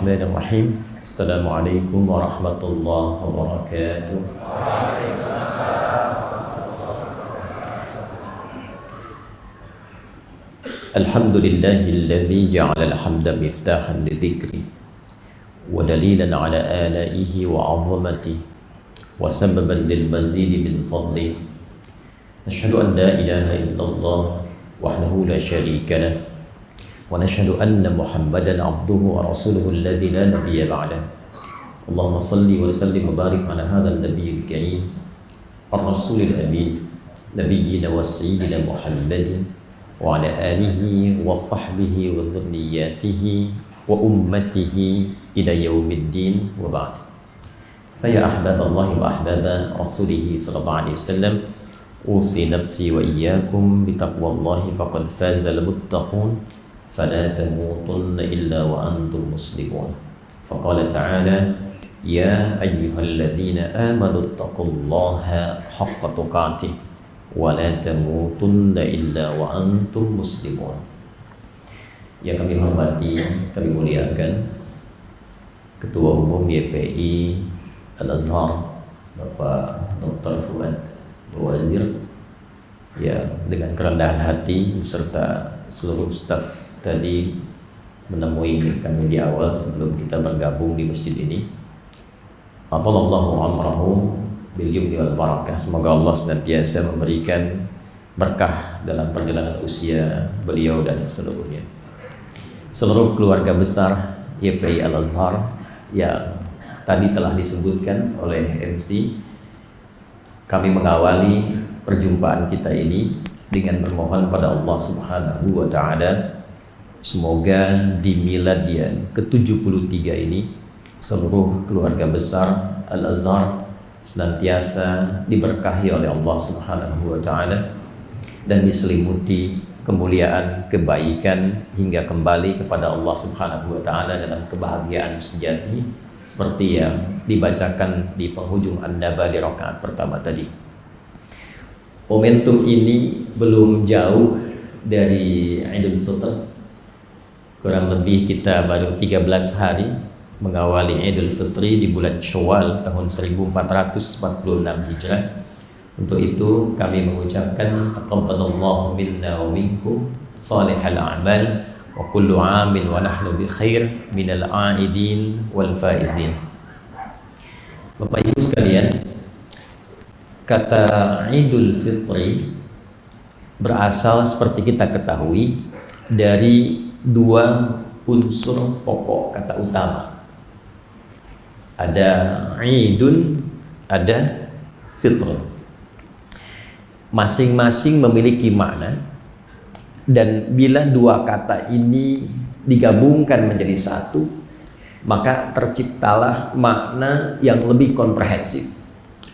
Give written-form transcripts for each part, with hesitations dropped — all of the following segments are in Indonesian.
Bismillahirrahmanirrahim. Assalamualaikum warahmatullahi wabarakatuh. Alhamdulillahilladzi ja'ala al-hamda miftahan lidzikri wa dalilan ala alaihi wa 'azamatihi wa sababan lil mazidi min fadli. Nashhadu an la ilaha illallah wahdahu la syarika lah wa nashhadu anna Muhammadan 'abduhu wa rasuluhu alladzi la nabiyya ba'dah. Allahumma salli wa sallim wa barik ala hadzal nabiyil karim ar-rasulil amin nabiyyina wa sayyidina Muhammadin wa ala alihi wa sahbihi wa dhurriyyatihi wa ummatihi ila yaumiddin wa ba'd. Fa ya ahbaballahi wa ahbaba rasulih sallallahu alaihi wasallam, usi nafsi wa iyyakum bi taqwallahi faqad fazal muttaqun fala tamutunna illa wa antum muslimun. Faqala ta'ala ya ayyuhalladzina amanu taqullaha haqqa tuqatih wa la tamutunna illa wa antum muslimun. Yang kami hormati, kami muliakan Ketua Umum YPI Al-Azhar Bapak Dr. Fuad Bawazir, ya, dengan kerendahan hati beserta seluruh staf tadi menemui kami di awal sebelum kita bergabung di masjid ini. Athalallahu amrahu bil yumni wal barakah. Semoga Allah senantiasa memberikan berkah dalam perjalanan usia beliau dan seluruhnya. Seluruh keluarga besar YPI Al-Azhar yang tadi telah disebutkan oleh MC, kami mengawali perjumpaan kita ini dengan bermohon pada Allah Subhanahu wa Ta'ala, semoga di miladian ke-73 ini seluruh keluarga besar Al-Azhar senantiasa diberkahi oleh Allah Subhanahu wa Ta'ala dan diselimuti kemuliaan, kebaikan hingga kembali kepada Allah Subhanahu wa Ta'ala dalam kebahagiaan sejati seperti yang dibacakan di penghujung An-Naba di rakaat pertama tadi. Momentum ini belum jauh dari Idul Fitr. Kurang lebih kita baru 13 hari mengawali Idul Fitri di bulan Syawal tahun 1446 Hijrah. Untuk itu kami mengucapkan taqabbalallahu minna wa minkum salihal a'mal wa kullu 'amin wa nahnu bi khair minal 'aidin wal faizin. Bapak Ibu sekalian, kata Idul Fitri berasal seperti kita ketahui dari dua unsur pokok kata utama. Ada Idun, ada Fitr. Masing-masing memiliki makna, dan bila dua kata ini digabungkan menjadi satu, maka terciptalah makna yang lebih komprehensif,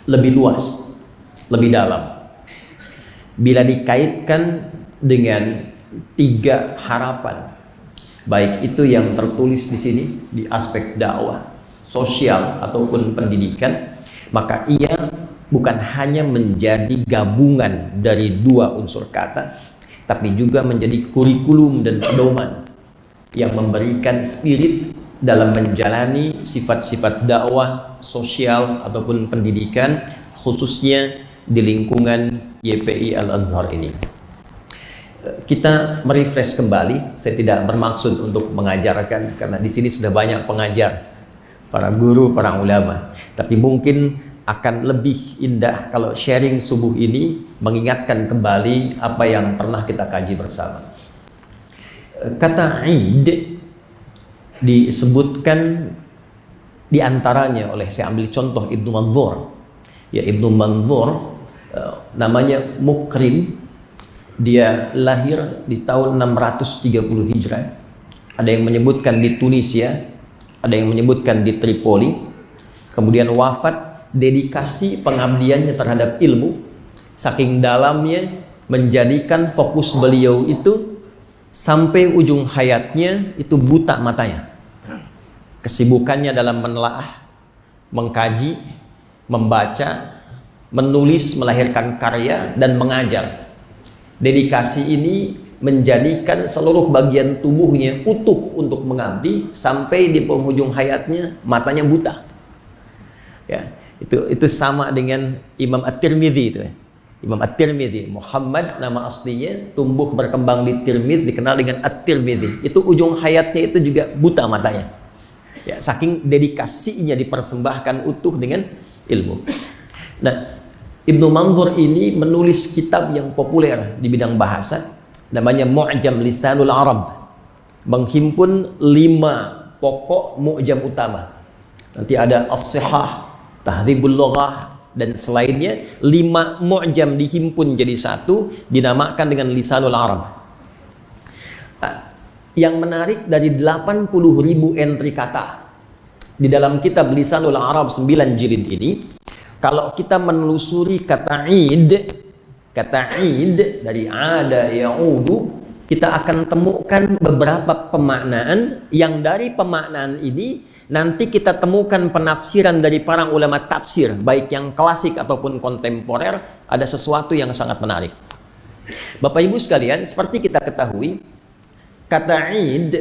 lebih luas, lebih dalam. Bila dikaitkan dengan tiga harapan, baik itu yang tertulis di sini di aspek dakwah, sosial ataupun pendidikan, maka ia bukan hanya menjadi gabungan dari dua unsur kata, tapi juga menjadi kurikulum dan pedoman yang memberikan spirit dalam menjalani sifat-sifat dakwah, sosial ataupun pendidikan, khususnya di lingkungan YPI Al-Azhar ini. Kita merefresh kembali. Saya tidak bermaksud untuk mengajarkan, karena di sini sudah banyak pengajar, para guru, para ulama. Tapi mungkin akan lebih indah kalau sharing subuh ini mengingatkan kembali apa yang pernah kita kaji bersama. Kata Id disebutkan diantaranya oleh, saya ambil contoh Ibnu Mandzur. Ya, Ibnu Mandzur namanya Mukrim. Dia lahir di tahun 630 Hijrah. Ada yang menyebutkan di Tunisia, ada yang menyebutkan di Tripoli. Kemudian wafat, dedikasi pengabdiannya terhadap ilmu saking dalamnya menjadikan fokus beliau itu sampai ujung hayatnya itu buta matanya. Kesibukannya dalam menelaah, mengkaji, membaca, menulis, melahirkan karya dan mengajar. Dedikasi ini menjadikan seluruh bagian tubuhnya utuh untuk mengabdi sampai di penghujung hayatnya matanya buta. Ya, itu sama dengan Imam At-Tirmidzi itu ya. Imam At-Tirmidzi, Muhammad nama aslinya, tumbuh berkembang di Tirmidzi, dikenal dengan At-Tirmidzi. Itu ujung hayatnya itu juga buta matanya. Ya, saking dedikasinya dipersembahkan utuh dengan ilmu. Nah, Ibnu Manzur ini menulis kitab yang populer di bidang bahasa, namanya Mu'jam Lisanul Arab, menghimpun 5 pokok mu'jam utama. Nanti ada As-Sihah, Tahdzibul Lughah, dan selainnya. 5 mu'jam dihimpun jadi satu, dinamakan dengan Lisanul Arab. Yang menarik, dari 80.000 entry kata di dalam kitab Lisanul Arab 9 jilid ini, kalau kita menelusuri kata id dari ada ya'udu, kita akan temukan beberapa pemaknaan yang dari pemaknaan ini nanti kita temukan penafsiran dari para ulama tafsir, baik yang klasik ataupun kontemporer. Ada sesuatu yang sangat menarik. Bapak Ibu sekalian, seperti kita ketahui, kata id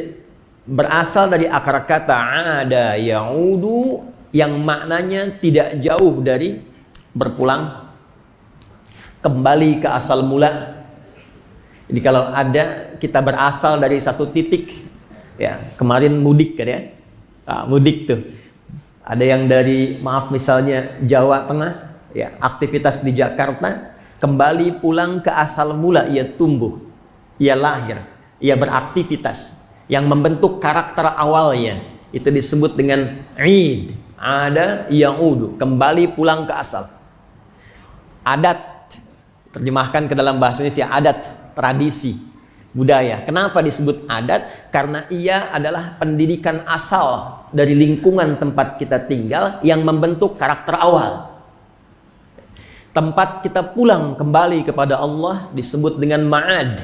berasal dari akar kata ada ya'udu, yang maknanya tidak jauh dari berpulang, kembali ke asal mula. Jadi kalau ada kita berasal dari satu titik, ya kemarin mudik kan ya, mudik tuh, ada yang dari misalnya Jawa Tengah, ya aktivitas di Jakarta, kembali pulang ke asal mula, ia tumbuh, ia lahir, ia beraktivitas, yang membentuk karakter awalnya itu disebut dengan id, ada ya'udu, kembali pulang ke asal. Adat, terjemahkan ke dalam bahasa Indonesia, adat, tradisi, budaya. Kenapa disebut adat? Karena ia adalah pendidikan asal dari lingkungan tempat kita tinggal yang membentuk karakter awal. Tempat kita pulang kembali kepada Allah disebut dengan ma'ad,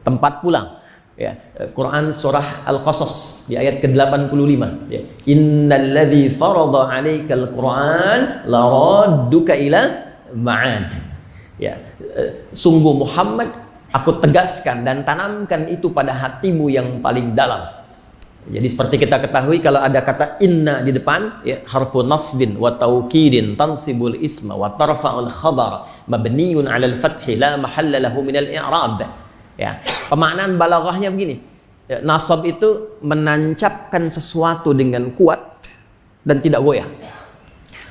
tempat pulang. Ya, Quran surah Al-Qasas di ayat ke-85. Ya. Innalladzi farada 'alaikal Qur'an laradduka ila ma'ad. Ya, sungguh Muhammad, aku tegaskan dan tanamkan itu pada hatimu yang paling dalam. Jadi seperti kita ketahui, kalau ada kata inna di depan, ya, harfu nasbin wa taukidin tansibul isma wa tarfa'ul khabar mabniun 'alal fathi la mahalla lahu minal i'rab. Ya, pemaknaan balaghahnya begini. Ya, nasab itu menancapkan sesuatu dengan kuat dan tidak goyah.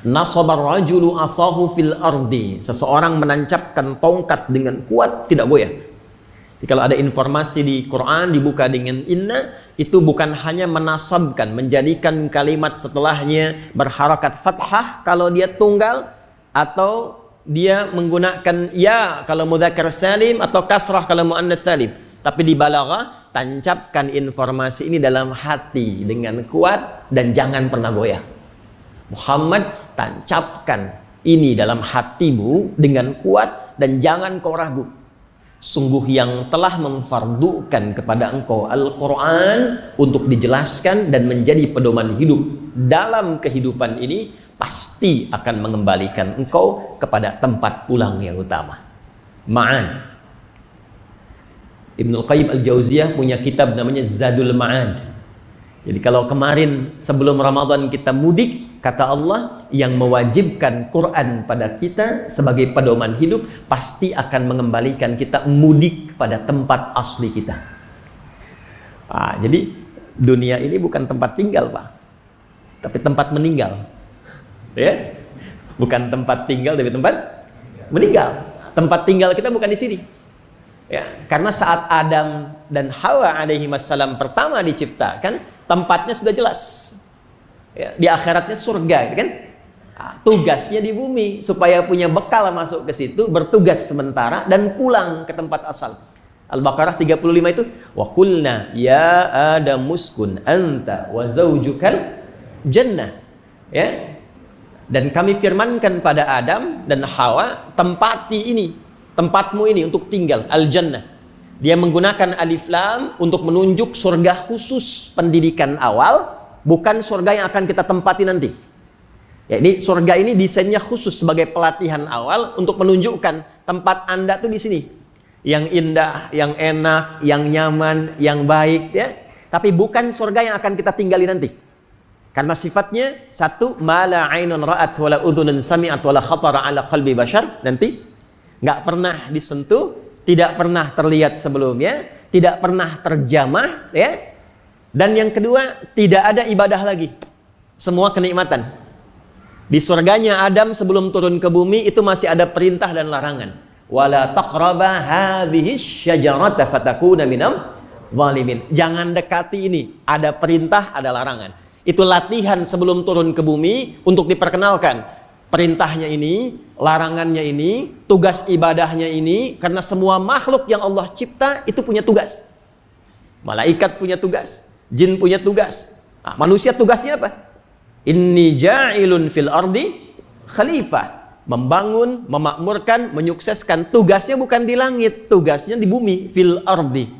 Nasabar rajulu asahu fil ardi, seseorang menancapkan tongkat dengan kuat, tidak goyah. Jadi kalau ada informasi di Quran dibuka dengan inna, itu bukan hanya menasabkan, menjadikan kalimat setelahnya berharakat fathah kalau dia tunggal, atau dia menggunakan ya kalau mudzakkar salim, atau kasrah kalau muannats salim. Tapi di balaghah, tancapkan informasi ini dalam hati dengan kuat dan jangan pernah goyah. Muhammad, tancapkan ini dalam hatimu dengan kuat dan jangan kau ragu. Sungguh yang telah memfardukan kepada engkau Al-Quran untuk dijelaskan dan menjadi pedoman hidup dalam kehidupan ini, pasti akan mengembalikan engkau kepada tempat pulang yang utama. Ma'ad. Ibnul Qayyim Al-Jauziyah punya kitab namanya Zadul Ma'ad. Jadi kalau kemarin sebelum Ramadan kita mudik, kata Allah, yang mewajibkan Quran pada kita sebagai pedoman hidup pasti akan mengembalikan kita mudik pada tempat asli kita. Jadi dunia ini bukan tempat tinggal, Pak, tapi tempat meninggal. Ya, bukan tempat tinggal tapi tempat meninggal. Tempat tinggal kita bukan di sini. Ya, karena saat Adam dan Hawa alaihi wassalam pertama diciptakan, tempatnya sudah jelas. Ya, di akhiratnya surga, kan? Tugasnya di bumi supaya punya bekal masuk ke situ, bertugas sementara dan pulang ke tempat asal. Al-Baqarah 35 itu, wa qulna ya Adam uskun anta wa zaujukal jannah. Ya. Dan kami firmankan pada Adam dan Hawa, tempati ini, tempatmu ini untuk tinggal, al-jannah. Dia menggunakan alif lam untuk menunjuk surga khusus pendidikan awal, bukan surga yang akan kita tempati nanti. Ya, ini surga ini desainnya khusus sebagai pelatihan awal untuk menunjukkan tempat Anda tuh di sini. yang indah, yang enak, yang nyaman, yang baik, ya. Tapi bukan surga yang akan kita tinggali nanti. Karena sifatnya satu, ma la 'ainun ra'at wa la udhunun sami'at wa la khatara 'ala qalbi bashar, nanti nggak pernah disentuh, tidak pernah terlihat sebelumnya, tidak pernah terjamah, ya. Dan yang kedua, tidak ada ibadah lagi. Semua kenikmatan. Di surganya Adam sebelum turun ke bumi itu masih ada perintah dan larangan. Wala taqraba hadhihi syajarata fatakuna minal zalimin. Jangan dekati ini. Ada perintah, ada larangan. Itu latihan sebelum turun ke bumi untuk diperkenalkan. Perintahnya ini, larangannya ini, tugas ibadahnya ini, karena semua makhluk yang Allah cipta itu punya tugas. Malaikat punya tugas, jin punya tugas. Nah, manusia tugasnya apa? Inni ja'ilun fil ardi khalifah. Membangun, memakmurkan, menyukseskan. Tugasnya bukan di langit, tugasnya di bumi, fil ardi.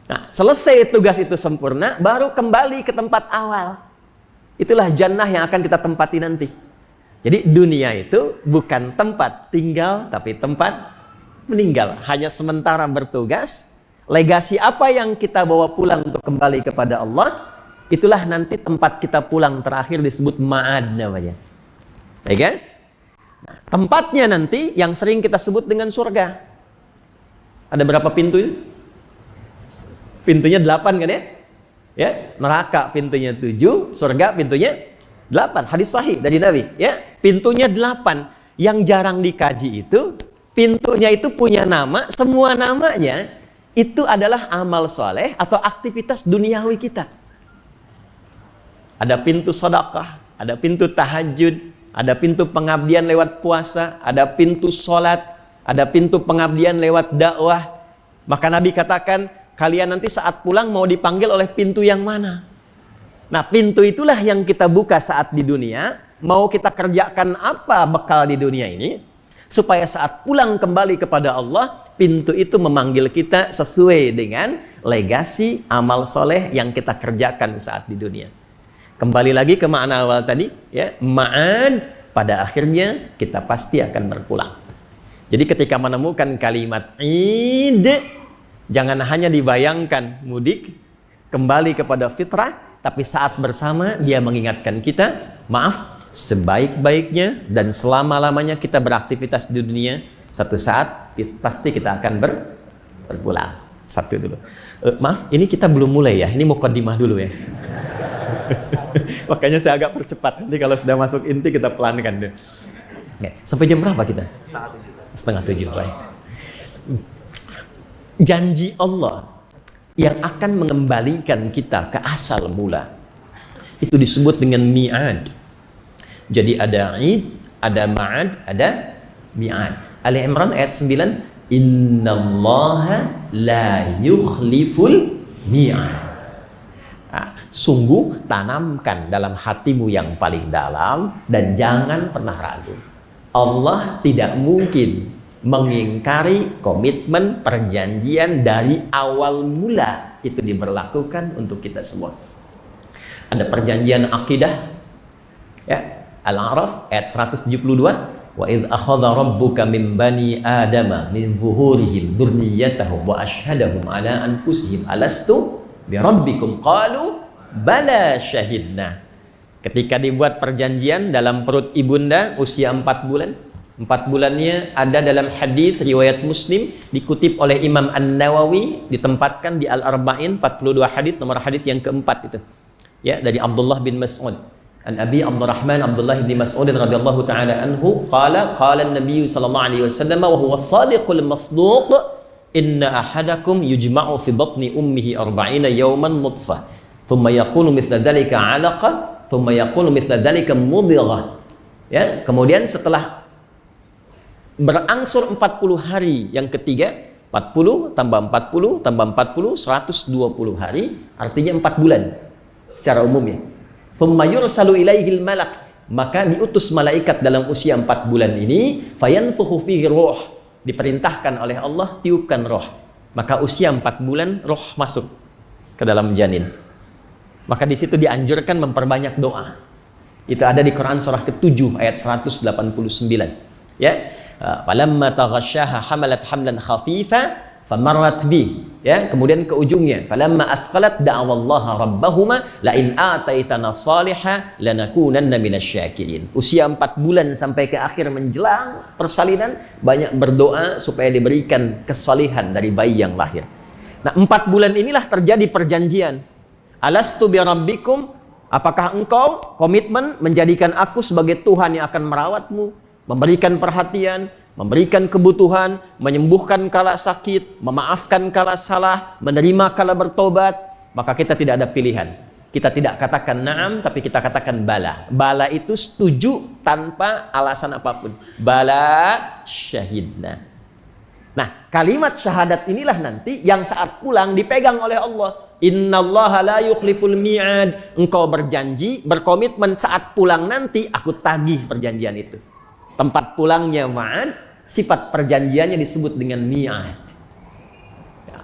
Nah, selesai tugas itu sempurna, baru kembali ke tempat awal. Itulah jannah yang akan kita tempati nanti. Jadi dunia itu bukan tempat tinggal, tapi tempat meninggal. Hanya sementara bertugas. Legasi apa yang kita bawa pulang untuk kembali kepada Allah, itulah nanti tempat kita pulang terakhir disebut ma'ad namanya. Baik kan? Nah, tempatnya nanti yang sering kita sebut dengan surga. Ada berapa pintu ini? Pintunya 8 kan ya? Ya, neraka pintunya 7, surga pintunya 8. Hadis sahih dari Nabi, ya. Pintunya 8. Yang jarang dikaji itu, pintunya itu punya nama, semua namanya itu adalah amal soleh atau aktivitas duniawi kita. Ada pintu sedekah, ada pintu tahajud, ada pintu pengabdian lewat puasa, ada pintu sholat, ada pintu pengabdian lewat dakwah. Maka Nabi katakan, kalian nanti saat pulang mau dipanggil oleh pintu yang mana? Nah, pintu itulah yang kita buka saat di dunia. Mau kita kerjakan apa bekal di dunia ini, supaya saat pulang kembali kepada Allah, pintu itu memanggil kita sesuai dengan legasi amal soleh yang kita kerjakan saat di dunia. Kembali lagi ke makna awal tadi, ya, ma'ad, pada akhirnya kita pasti akan berpulang. Jadi ketika menemukan kalimat id, jangan hanya dibayangkan mudik, kembali kepada fitrah, tapi saat bersama dia mengingatkan kita, maaf, sebaik-baiknya dan selama-lamanya kita beraktivitas di dunia, satu saat pasti kita akan berpulang. Satu dulu. Maaf, ini kita belum mulai ya, ini muqaddimah dulu ya. Makanya saya agak percepat. Nanti kalau sudah masuk inti kita pelankan deh. Sampai jam berapa kita? Setengah tujuh. Baik. Janji Allah yang akan mengembalikan kita ke asal mula itu disebut dengan mi'ad. Jadi ada id, ada ma'ad, ada mi'ad. Ali Imran ayat 9, innallaha la yukhliful mi'ad. Nah, sungguh tanamkan dalam hatimu yang paling dalam dan jangan pernah ragu. Allah tidak mungkin mengingkari komitmen perjanjian dari awal mula. Itu diberlakukan untuk kita semua. Ada perjanjian akidah, ya, Al-A'raf ayat 172, wa idh akhadha rabbuka min bani adama min zuhurihim dzurriyyatahum wa ashhadahum ala anfusihim alastu bi rabbikum qalu bala syahidna. Ketika dibuat perjanjian dalam perut ibunda usia 4 bulan. 4 bulannya ada dalam hadis riwayat Muslim dikutip oleh Imam An-Nawawi, ditempatkan di Al-Arba'in 42 hadis, nomor hadis yang keempat itu. Ya, dari Abdullah bin Mas'ud. An Abi Abdurrahman Abdullah bin Mas'ud radhiyallahu taala anhu qala an-nabiy sallallahu alaihi wasallam wa huwa as-sadiqul masduq inna ahadakum yujma'u fi batni ummihi 40 yawman nutfah thumma yakunu mithla dhalika 'alaqa thumma yakunu mithla dhalika mudghah. Ya, kemudian setelah berangsur 40 hari yang ketiga, 40 tambah 40 tambah 40 120 hari, artinya 4 bulan secara umumnya. Thumma yursalu ilaihil malak, maka diutus malaikat dalam usia 4 bulan ini, fayanfukhu fihi ruh, diperintahkan oleh Allah tiupkan roh. Maka usia 4 bulan roh masuk ke dalam janin. Maka di situ dianjurkan memperbanyak doa. Itu ada di Quran surah ke-7 ayat 189. Ya. Falamma taghasyaha hamalat hamlan khafifa famarrat bi, ya, kemudian ke ujungnya falamma athqalat da'awallaha rabbahuma la in ataitana salihah lanakunanna minasyakirin. Usia 4 bulan sampai ke akhir menjelang persalinan banyak berdoa supaya diberikan kesalihan dari bayi yang lahir. Nah, 4 bulan inilah terjadi perjanjian. Alastu bi rabbikum, apakah engkau komitmen menjadikan aku sebagai Tuhan yang akan merawatmu, memberikan perhatian, memberikan kebutuhan, menyembuhkan kala sakit, memaafkan kala salah, menerima kala bertobat? Maka kita tidak ada pilihan. Kita tidak katakan na'am, tapi kita katakan bala. Bala itu setuju tanpa alasan apapun. Bala syahidna. Nah, kalimat syahadat inilah nanti yang saat pulang dipegang oleh Allah. Innallaha la yukhliful mi'ad. Engkau berjanji, berkomitmen saat pulang nanti aku tagih perjanjian itu. Tempat pulangnya ma'ad, sifat perjanjiannya disebut dengan mi'ad.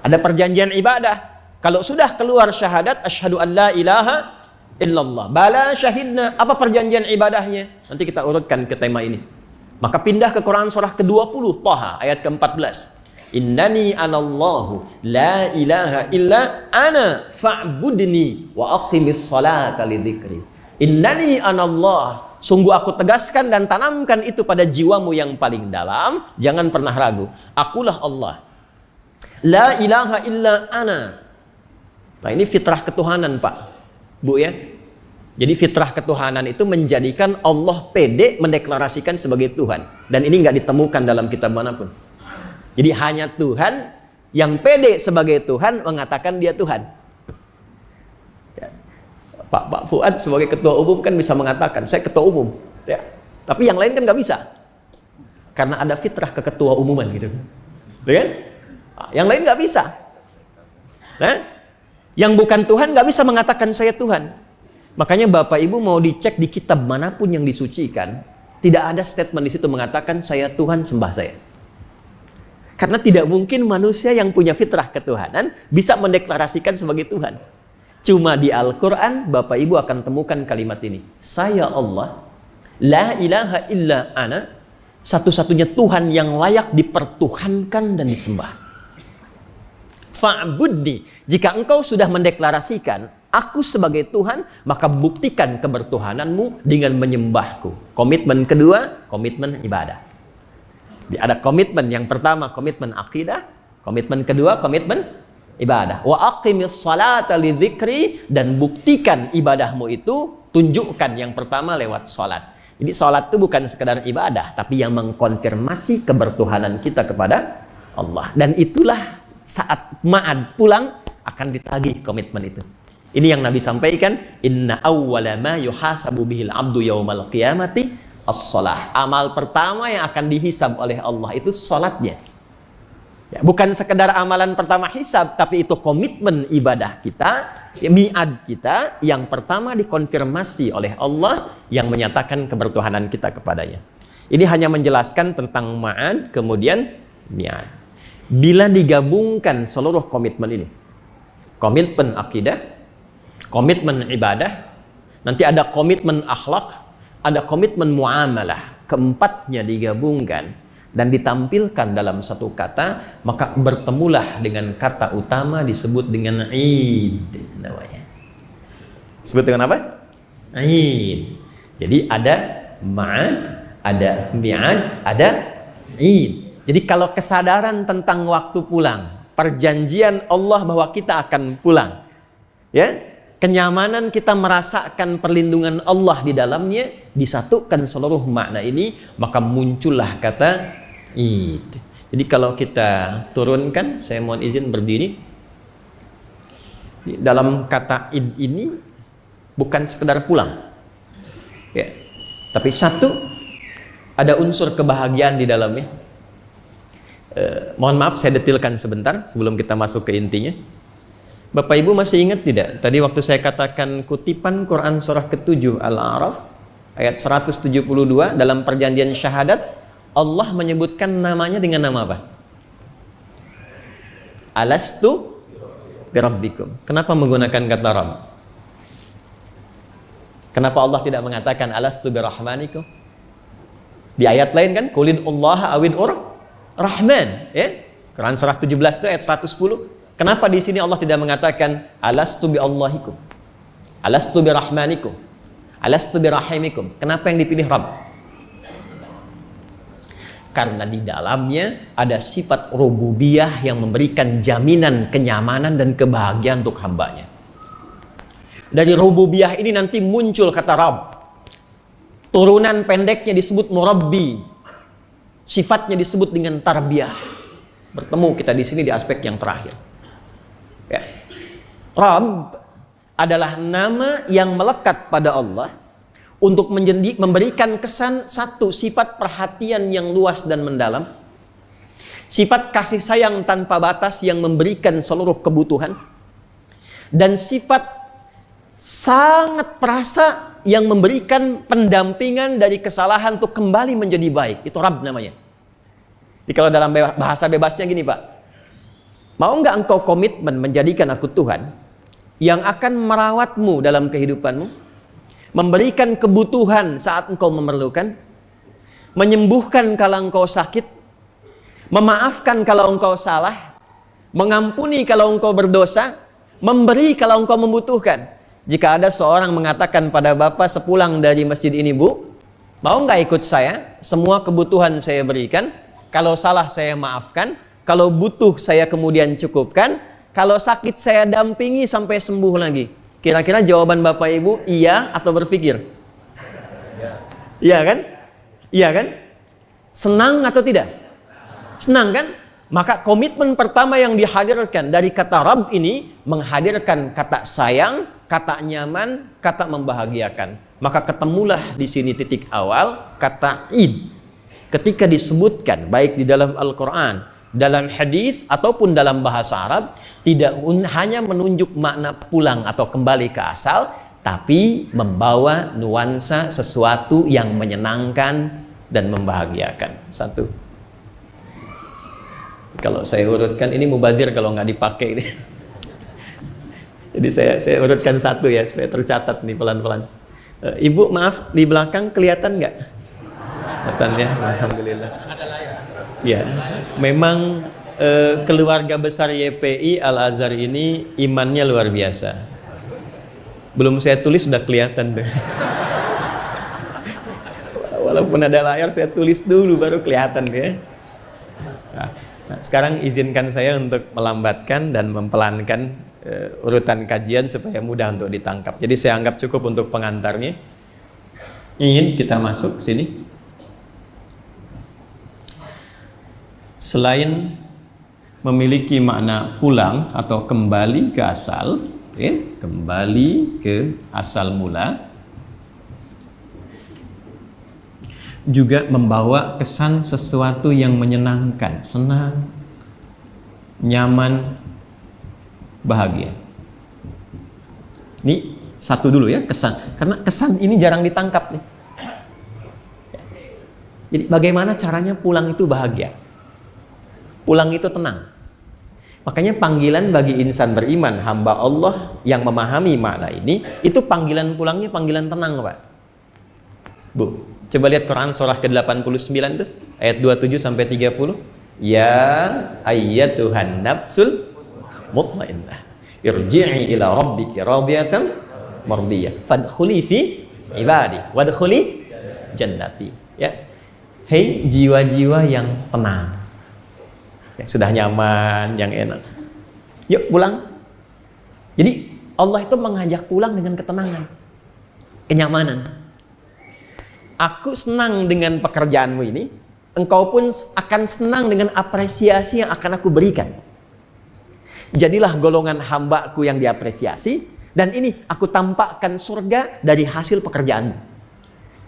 Ada perjanjian ibadah. Kalau sudah keluar syahadat, asyhadu an la ilaha illallah, bala syahidna, apa perjanjian ibadahnya? Nanti kita urutkan ke tema ini. Maka pindah ke Quran surah ke-20, Thaha, ayat ke-14. Innani anallahu la ilaha illa ana fa'budni wa aqimis salata li dzikri. Innani anallah, sungguh aku tegaskan dan tanamkan itu pada jiwamu yang paling dalam, jangan pernah ragu. Akulah Allah. La ilaha illa ana. Nah, ini fitrah ketuhanan, Pak, Bu, ya. Jadi fitrah ketuhanan itu menjadikan Allah pede mendeklarasikan sebagai Tuhan. Dan ini nggak ditemukan dalam kitab manapun. Jadi hanya Tuhan yang pede sebagai Tuhan mengatakan dia Tuhan. Ya. Pak Fuad sebagai ketua umum kan bisa mengatakan saya ketua umum, ya. Tapi yang lain kan nggak bisa, karena ada fitrah keketua umuman gitu, kan? Yang lain nggak bisa. Nah, yang bukan Tuhan nggak bisa mengatakan saya Tuhan. Makanya Bapak Ibu mau dicek di kitab manapun yang disucikan, tidak ada statement di situ mengatakan saya Tuhan, sembah saya. Karena tidak mungkin manusia yang punya fitrah ketuhanan bisa mendeklarasikan sebagai Tuhan. Cuma di Al-Quran Bapak Ibu akan temukan kalimat ini. Saya Allah, la ilaha illa ana, satu-satunya Tuhan yang layak dipertuhankan dan disembah. Fa'budni, jika engkau sudah mendeklarasikan aku sebagai Tuhan, maka buktikan kebertuhananmu dengan menyembahku. Komitmen kedua, komitmen ibadah. Ada komitmen yang pertama, komitmen akidah. Komitmen kedua, komitmen ibadah. Wa aqimis salata li dzikri, dan buktikan ibadahmu itu, tunjukkan yang pertama lewat salat. Jadi salat itu bukan sekedar ibadah, tapi yang mengkonfirmasi kebertuhanan kita kepada Allah. Dan itulah saat ma'ad pulang akan ditagih komitmen itu. Ini yang Nabi sampaikan, inna awwala ma yuhasabu bihil abdu yaumal qiyamati as-shalah. Amal pertama yang akan dihisab oleh Allah itu salatnya. Ya, bukan sekedar amalan pertama hisab, tapi itu komitmen ibadah kita, ya, mi'ad kita yang pertama dikonfirmasi oleh Allah yang menyatakan kebertuhanan kita kepadanya. Ini hanya menjelaskan tentang ma'ad, kemudian mi'ad. Bila digabungkan seluruh komitmen ini, komitmen akidah, komitmen ibadah, nanti ada komitmen akhlak, ada komitmen muamalah, keempatnya digabungkan dan ditampilkan dalam satu kata, maka bertemulah dengan kata utama disebut dengan Id namanya. Sebut dengan apa? Id. Jadi ada ma'ad, ada mi'ad, ada Id. Jadi kalau kesadaran tentang waktu pulang, perjanjian Allah bahwa kita akan pulang, ya, kenyamanan kita merasakan perlindungan Allah di dalamnya, disatukan seluruh makna ini, maka muncullah kata Id. Jadi kalau kita turunkan, saya mohon izin berdiri. Dalam kata Id ini bukan sekedar pulang, ya, tapi satu, ada unsur kebahagiaan di dalamnya. Mohon maaf saya detilkan sebentar sebelum kita masuk ke intinya. Bapak Ibu masih ingat tidak? Tadi waktu saya katakan kutipan Quran surah ke-7 Al-A'raf ayat 172 dalam perjanjian syahadat, Allah menyebutkan namanya dengan nama apa? Alastu birabbikum. Kenapa menggunakan kata Rabb? Kenapa Allah tidak mengatakan alastu birahmanikum? Di ayat lain kan, Qulid Allah awin Rahman, ya. Quran surah 17 itu ayat 110. Kenapa di sini Allah tidak mengatakan alastu bi Allahikum, alastu bi Rahmanikum, alastu bi Rahimikum? Kenapa yang dipilih Rabb? Karena di dalamnya ada sifat rububiyah yang memberikan jaminan kenyamanan dan kebahagiaan untuk hambanya. Dari rububiyah ini nanti muncul kata Rabb. Turunan pendeknya disebut murabbi. Sifatnya disebut dengan tarbiyah. Bertemu kita di sini di aspek yang terakhir. Ya. Rabb adalah nama yang melekat pada Allah untuk memberikan kesan satu, sifat perhatian yang luas dan mendalam, sifat kasih sayang tanpa batas yang memberikan seluruh kebutuhan, dan sifat sangat perasa yang memberikan pendampingan dari kesalahan untuk kembali menjadi baik. Itu Rabb namanya. Jadi kalau dalam bahasa bebasnya gini, Pak, mau nggak engkau komitmen menjadikan aku Tuhan yang akan merawatmu dalam kehidupanmu, memberikan kebutuhan saat engkau memerlukan, menyembuhkan kalau engkau sakit, memaafkan kalau engkau salah, mengampuni kalau engkau berdosa, memberi kalau engkau membutuhkan. Jika ada seorang mengatakan pada Bapak sepulang dari masjid ini, Bu, mau nggak ikut saya? Semua kebutuhan saya berikan, kalau salah saya maafkan, kalau butuh saya kemudian cukupkan, kalau sakit saya dampingi sampai sembuh lagi. Kira-kira jawaban Bapak Ibu iya atau berpikir? Iya kan? Iya kan? Senang atau tidak? Senang kan? Maka komitmen pertama yang dihadirkan dari kata Rabb ini menghadirkan kata sayang, kata nyaman, kata membahagiakan. Maka ketemulah di sini titik awal kata id. Ketika disebutkan baik di dalam Al-Quran, dalam hadis ataupun dalam bahasa Arab, tidak hanya menunjuk makna pulang atau kembali ke asal, tapi membawa nuansa sesuatu yang menyenangkan dan membahagiakan. Satu. Kalau saya urutkan ini mubazir kalau nggak dipakai ini. Jadi saya urutkan satu ya supaya tercatat nih pelan-pelan. Ibu maaf di belakang kelihatan nggak? Kelihatan ya, alhamdulillah. Ya, memang keluarga besar YPI Al-Azhar ini imannya luar biasa. Belum saya tulis sudah kelihatan deh. Walaupun ada layar saya tulis dulu baru kelihatan deh. Nah, sekarang izinkan saya untuk melambatkan dan mempelankan urutan kajian supaya mudah untuk ditangkap. Jadi saya anggap cukup untuk pengantarnya. Ingin kita masuk sini. Selain memiliki makna pulang atau kembali ke asal, kembali ke asal mula, juga membawa kesan sesuatu yang menyenangkan, senang, nyaman, bahagia. Ini satu dulu ya, kesan. Karena kesan ini jarang ditangkap nih. Jadi bagaimana caranya pulang itu bahagia? Pulang itu tenang. Makanya panggilan bagi insan beriman, hamba Allah yang memahami makna ini, itu panggilan pulangnya panggilan tenang, Pak. Bu, coba lihat Quran surah ke-89 tuh, ayat 27 sampai 30. Ya ayyatuhan nafsul mutmainnah, irji'i ila rabbiki radiyatan mardiyah, fadkhuli fi ibadi wadkhuli jannati. Ya. Hei jiwa-jiwa yang tenang, yang sudah nyaman, yang enak, yuk pulang. Jadi Allah itu mengajak pulang dengan ketenangan, kenyamanan. Aku senang dengan pekerjaanmu ini, engkau pun akan senang dengan apresiasi yang akan aku berikan. Jadilah golongan hambaku yang diapresiasi, dan ini aku tampakkan surga dari hasil pekerjaanmu.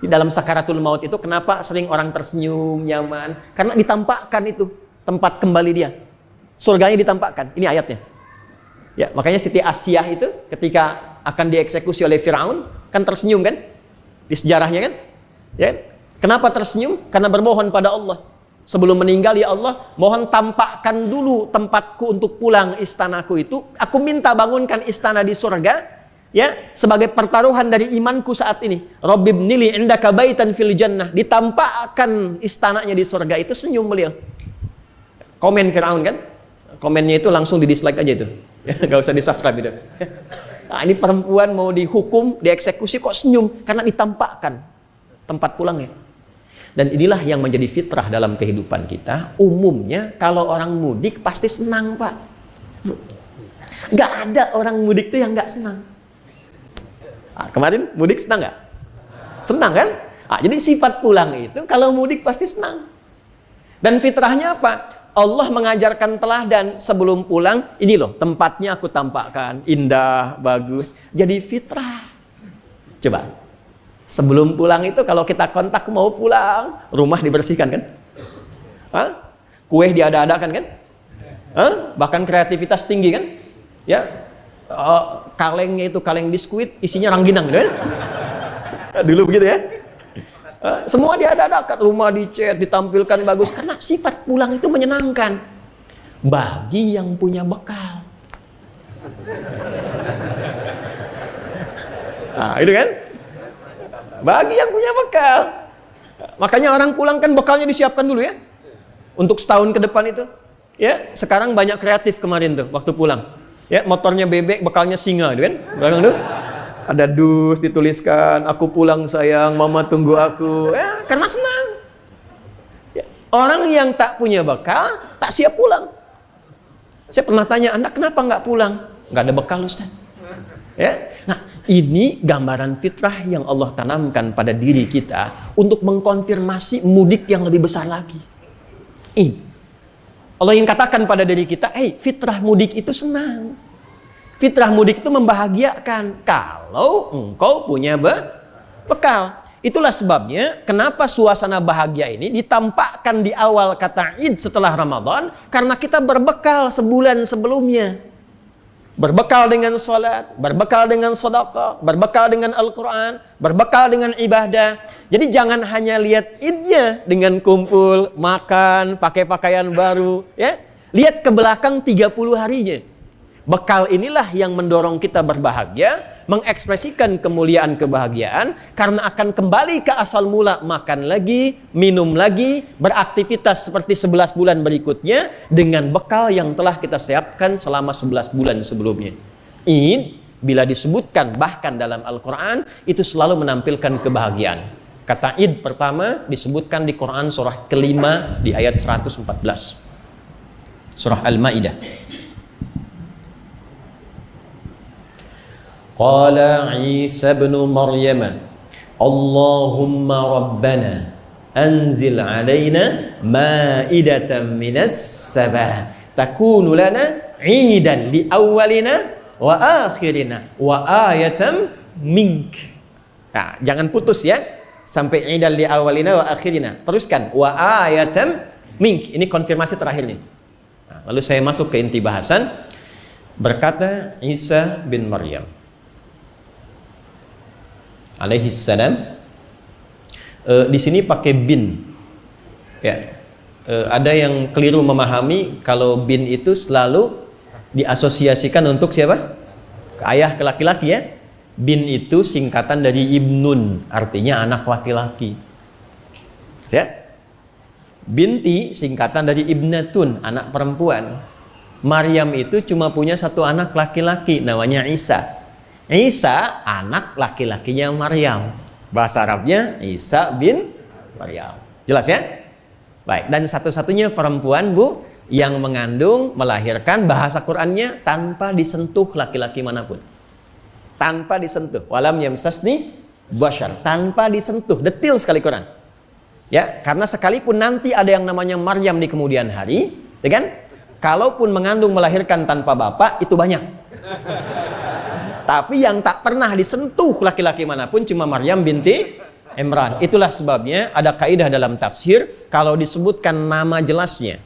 Di dalam sakaratul maut itu kenapa sering orang tersenyum, nyaman? Karena ditampakkan itu tempat kembali dia. Surganya ditampakkan. Ini ayatnya. Ya, makanya Siti Asyah itu ketika akan dieksekusi oleh Firaun kan tersenyum kan? Di sejarahnya kan? Ya. Kenapa tersenyum? Karena bermohon pada Allah. Sebelum meninggal, ya Allah, mohon tampakkan dulu tempatku untuk pulang istanaku itu. Aku minta bangunkan istana di surga ya, sebagai pertaruhan dari imanku saat ini. Rabbibnili indaka baitan fil jannah. Ditampakkan istananya di surga, itu senyum beliau. Komen Firaun kan? Komennya itu langsung di dislike aja itu. Gak usah di subscribe itu. Nah, ini perempuan mau dihukum, dieksekusi kok senyum karena ditampakkan tempat pulangnya. Dan inilah yang menjadi fitrah dalam kehidupan kita. Umumnya kalau orang mudik pasti senang, Pak. Gak ada orang mudik itu yang gak senang. Nah, kemarin mudik senang gak? Senang kan? Nah, jadi sifat pulang itu kalau mudik pasti senang. Dan fitrahnya apa? Allah mengajarkan teladan sebelum pulang. Ini loh tempatnya aku tampakkan, indah, bagus. Jadi fitrah. Coba, sebelum pulang itu kalau kita kontak mau pulang, rumah dibersihkan kan? Hah? Kue diada-adakan kan? Hah? Bahkan kreativitas tinggi kan? Ya, kalengnya itu kaleng biskuit, isinya rangginang kan? Dulu begitu ya? Semua diada-adakan, rumah dicat, ditampilkan bagus karena sifat pulang itu menyenangkan bagi yang punya bekal. Nah, itu kan? Bagi yang punya bekal. Makanya orang pulang kan bekalnya disiapkan dulu ya. Untuk setahun ke depan itu. Ya, sekarang banyak kreatif kemarin tuh waktu pulang. Ya, motornya bebek, bekalnya singa, gitu kan? Barang tuh. Ada dus dituliskan, aku pulang sayang, mama tunggu aku. Ya, karena senang. Ya, orang yang tak punya bekal, tak siap pulang. Saya pernah tanya, Anda kenapa nggak pulang? Nggak ada bekal, Ustaz. Ya, nah ini gambaran fitrah yang Allah tanamkan pada diri kita untuk mengkonfirmasi mudik yang lebih besar lagi. Ini Allah ingin katakan pada diri kita, fitrah mudik itu senang. Fitrah mudik itu membahagiakan kalau engkau punya bekal. Itulah sebabnya kenapa suasana bahagia ini ditampakkan di awal kata Id setelah Ramadan, karena kita berbekal sebulan sebelumnya. Berbekal dengan sholat, berbekal dengan sedekah, berbekal dengan Al-Quran, berbekal dengan ibadah. Jadi jangan hanya lihat Idnya dengan kumpul, makan, pakai pakaian baru, ya. Lihat ke belakang 30 harinya. Bekal inilah yang mendorong kita berbahagia, mengekspresikan kemuliaan kebahagiaan, karena akan kembali ke asal mula, makan lagi, minum lagi, beraktivitas seperti 11 bulan berikutnya dengan bekal yang telah kita siapkan selama 11 bulan sebelumnya. Id, bila disebutkan bahkan dalam Al-Quran, itu selalu menampilkan kebahagiaan. Kata Id pertama disebutkan di Quran surah kelima di ayat 114. Surah Al-Ma'idah. Qala Isa ibn Maryam, Allahumma rabbana anzil alaina ma'idatan minas sama takunu lana 'idan li awwalina wa akhirina wa ayatan mink. Nah, jangan putus ya sampai 'idan li awwalina wa akhirina. Teruskan wa ayatan mink. Ini konfirmasi terakhirnya. Nah, lalu saya masuk ke inti bahasan. Berkata Isa bin Maryam alaihi salam, di sini pakai bin. Ya, ada yang keliru memahami kalau bin itu selalu diasosiasikan untuk siapa? Ayah ke laki-laki ya. Bin itu singkatan dari ibnun, artinya anak laki-laki. Ya. Binti singkatan dari ibnatun, anak perempuan. Maryam itu cuma punya satu anak laki-laki, namanya Isa. Isa anak laki-lakinya Maryam. Bahasa Arabnya Isa bin Maryam. Jelas ya? Baik, dan satu-satunya perempuan Bu yang mengandung, melahirkan, bahasa Qur'annya tanpa disentuh laki-laki manapun. Tanpa disentuh. Walam yamsasni bashar, tanpa disentuh. Detil sekali Quran. Ya, karena sekalipun nanti ada yang namanya Maryam di kemudian hari, ya kan? Kalaupun mengandung, melahirkan tanpa bapak, itu banyak. Tapi yang tak pernah disentuh laki-laki manapun cuma Maryam binti Imran. Itulah sebabnya ada kaidah dalam tafsir, kalau disebutkan nama jelasnya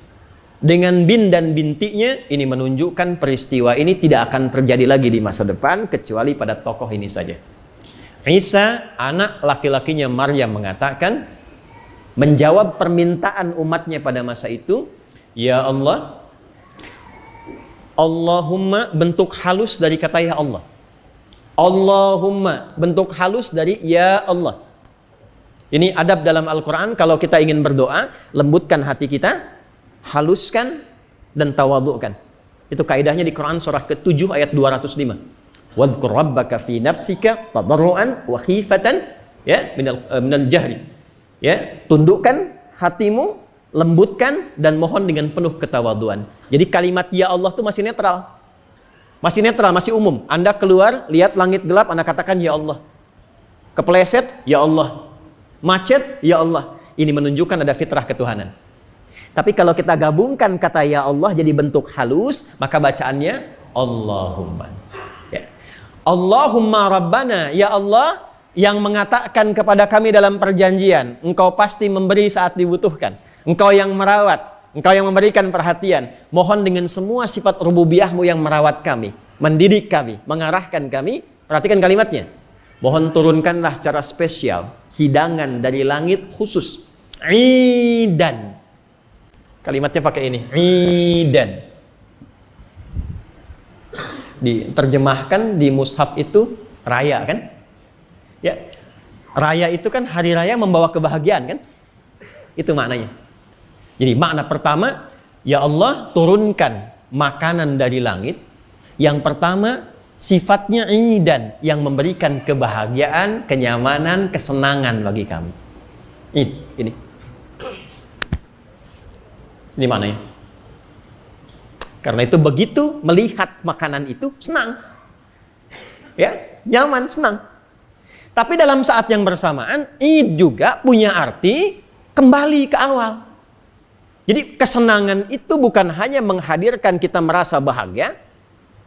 dengan bin dan bintinya, ini menunjukkan peristiwa ini tidak akan terjadi lagi di masa depan kecuali pada tokoh ini saja. Isa, anak laki-lakinya Maryam, mengatakan, menjawab permintaan umatnya pada masa itu, ya Allah, Allahumma, bentuk halus dari kata ya Allah. Allahumma, bentuk halus dari ya Allah. Ini adab dalam Al-Quran. Kalau kita ingin berdoa, lembutkan hati kita, haluskan dan tawadhu'kan. Itu kaidahnya di Quran surah ke-7 ayat 205. Wadhkur rabbaka fi nafsika tadarruan wa khifatan ya minal jahri. Ya, tundukkan hatimu, lembutkan dan mohon dengan penuh ketawaduan. Jadi kalimat ya Allah itu masih netral. Masih netral, masih umum. Anda keluar, lihat langit gelap, Anda katakan ya Allah. Kepleset, ya Allah. Macet, ya Allah. Ini menunjukkan ada fitrah ketuhanan. Tapi kalau kita gabungkan kata ya Allah jadi bentuk halus, maka bacaannya Allahumma. Ya. Allahumma Rabbana, ya Allah yang mengatakan kepada kami dalam perjanjian, Engkau pasti memberi saat dibutuhkan. Engkau yang merawat, Engkau yang memberikan perhatian. Mohon dengan semua sifat rububiyah-Mu yang merawat kami, mendidik kami, mengarahkan kami. Perhatikan kalimatnya. Mohon turunkanlah secara spesial hidangan dari langit khusus. Idan. Kalimatnya pakai ini. Idan. Diterjemahkan di mushaf itu raya kan? Ya. Raya itu kan hari raya membawa kebahagiaan kan? Itu maknanya. Jadi makna pertama, ya Allah turunkan makanan dari langit. Yang pertama, sifatnya idan, yang memberikan kebahagiaan, kenyamanan, kesenangan bagi kami. Ini maknanya. Karena itu begitu melihat makanan itu senang. Ya, nyaman, senang. Tapi dalam saat yang bersamaan, Id juga punya arti kembali ke awal. Jadi kesenangan itu bukan hanya menghadirkan kita merasa bahagia,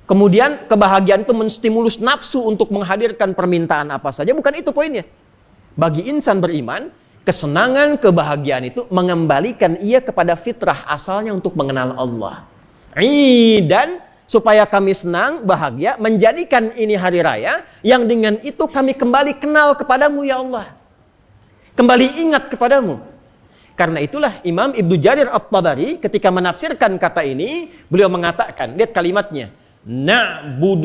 kemudian kebahagiaan itu menstimulus nafsu untuk menghadirkan permintaan apa saja, bukan itu poinnya. Bagi insan beriman, kesenangan, kebahagiaan itu mengembalikan ia kepada fitrah asalnya untuk mengenal Allah. Dan supaya kami senang, bahagia, menjadikan ini hari raya, yang dengan itu kami kembali kenal kepadamu ya Allah. Kembali ingat kepadamu. Karena itulah Imam Ibnu Jarir At-Tabari ketika menafsirkan kata ini, beliau mengatakan, lihat kalimatnya, na'budullaha.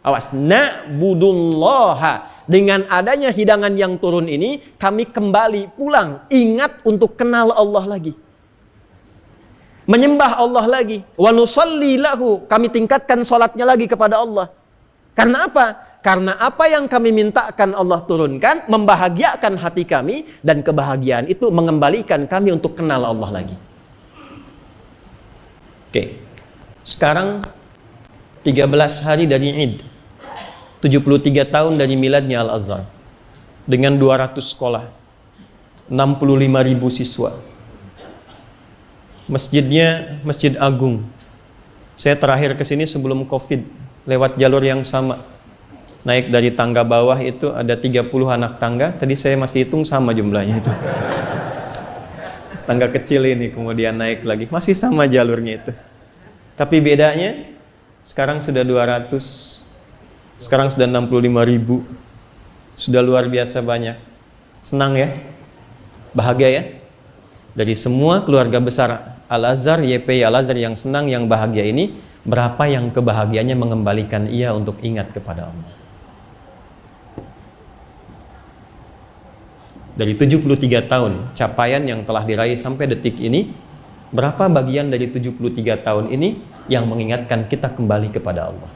Awas, na'budullaha. Dengan adanya hidangan yang turun ini, kami kembali pulang, ingat untuk kenal Allah lagi. Menyembah Allah lagi. Wa nusalli lahu. Kami tingkatkan salatnya lagi kepada Allah. Karena apa? Karena apa yang kami mintakan Allah turunkan, membahagiakan hati kami, dan kebahagiaan itu mengembalikan kami untuk kenal Allah lagi. Oke. Sekarang 13 hari dari Id. 73 tahun dari miladnya Al-Azhar. Dengan 200 sekolah. 65.000 siswa. Masjidnya Masjid Agung. Saya terakhir ke sini sebelum Covid, lewat jalur yang sama. Naik dari tangga bawah itu ada 30 anak tangga. Tadi saya masih hitung sama jumlahnya itu. Tangga kecil ini kemudian naik lagi. Masih sama jalurnya itu. Tapi bedanya sekarang sudah 200. Sekarang sudah 65.000. Sudah luar biasa banyak. Senang ya? Bahagia ya? Dari semua keluarga besar Al-Azhar, YPI Al-Azhar yang senang, yang bahagia ini, berapa yang kebahagiaannya mengembalikan ia untuk ingat kepada Allah? Dari 73 tahun capaian yang telah diraih sampai detik ini, berapa bagian dari 73 tahun ini yang mengingatkan kita kembali kepada Allah?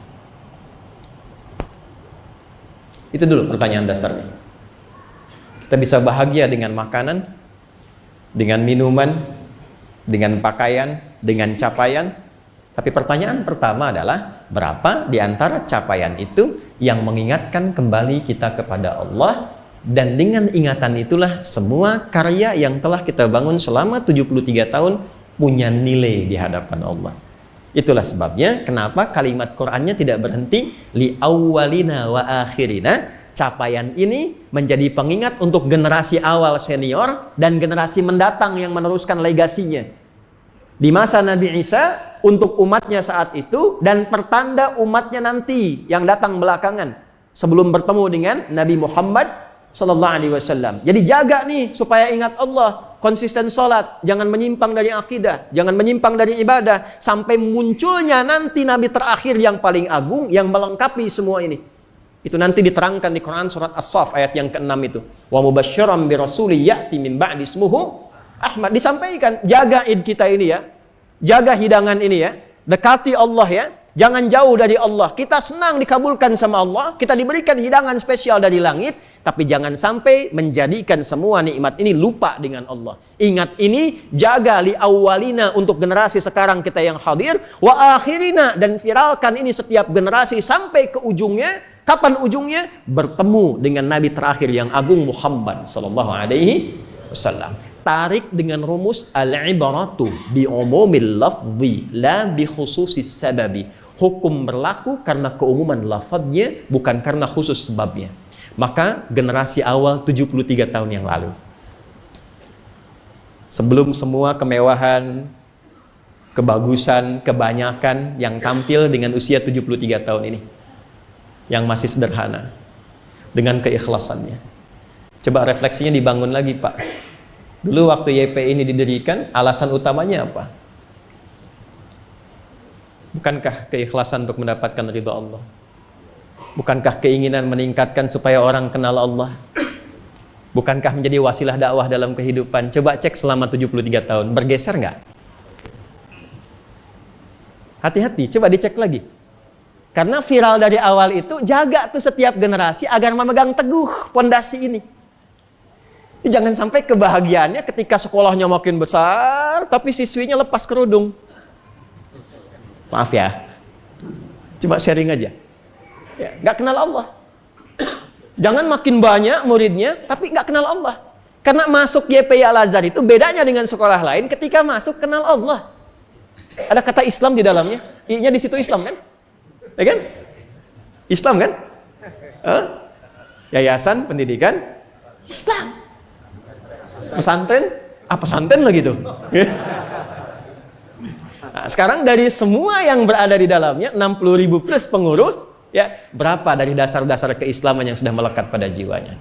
Itu dulu pertanyaan dasarnya. Kita bisa bahagia dengan makanan, dengan minuman, dengan pakaian, dengan capaian. Tapi pertanyaan pertama adalah, berapa di antara capaian itu yang mengingatkan kembali kita kepada Allah? Dan dengan ingatan itulah semua karya yang telah kita bangun selama 73 tahun punya nilai di hadapan Allah. Itulah sebabnya kenapa kalimat Qur'annya tidak berhenti li awwalina wa akhirina. Capaian ini menjadi pengingat untuk generasi awal senior dan generasi mendatang yang meneruskan legasinya. Di masa Nabi Isa untuk umatnya saat itu, dan pertanda umatnya nanti yang datang belakangan sebelum bertemu dengan Nabi Muhammad sallallahu alaihi wasallam. Jadi jaga nih supaya ingat Allah. konsisten sholat, jangan menyimpang dari akidah, jangan menyimpang dari ibadah, sampai munculnya nanti Nabi terakhir yang paling agung, yang melengkapi semua ini. Itu nanti diterangkan di Quran surat As-Saff ayat yang ke-6 itu. Wa mubasysyiran bi rasulin ya'ti min ba'di ismuhu Ahmad. Disampaikan, jaga id kita ini ya, jaga hidangan ini ya, dekati Allah ya, jangan jauh dari Allah. Kita senang dikabulkan sama Allah, kita diberikan hidangan spesial dari langit, tapi jangan sampai menjadikan semua nikmat ini lupa dengan Allah. Ingat ini, jaga li awwalina untuk generasi sekarang kita yang hadir, wa akhirina, dan viralkan ini setiap generasi sampai ke ujungnya. Kapan ujungnya? Bertemu dengan Nabi terakhir yang agung Muhammad sallallahu alaihi wasallam. Tarik dengan rumus al-ibaratu bi umumil lafzi la bi khususis sababi. Hukum berlaku karena keumuman lafadznya, bukan karena khusus sebabnya. Maka generasi awal 73 tahun yang lalu, sebelum semua kemewahan, kebagusan, kebanyakan yang tampil dengan usia 73 tahun ini, yang masih sederhana dengan keikhlasannya. Coba refleksinya dibangun lagi, Pak. Dulu waktu YPI ini didirikan, alasan utamanya apa? Bukankah keikhlasan untuk mendapatkan ridha Allah? Bukankah keinginan meningkatkan supaya orang kenal Allah? Bukankah menjadi wasilah dakwah dalam kehidupan? Coba cek selama 73 tahun, bergeser nggak? Hati-hati, coba dicek lagi. Karena viral dari awal itu, jaga tuh setiap generasi agar memegang teguh pondasi ini. Jangan sampai kebahagiaannya ketika sekolahnya makin besar, tapi siswinya lepas kerudung. Maaf ya, coba sharing aja. Ya, nggak kenal Allah. Jangan makin banyak muridnya, tapi nggak kenal Allah. Karena masuk YPI Al-Azhar itu bedanya dengan sekolah lain, ketika masuk kenal Allah. Ada kata Islam di dalamnya, I-nya di situ Islam kan? Ya kan? Islam kan? Yayasan Pendidikan Islam. Pesantren? Pesantren lah gitu. Nah, sekarang dari semua yang berada di dalamnya, 60.000 plus pengurus, ya, berapa dari dasar-dasar keislaman yang sudah melekat pada jiwanya?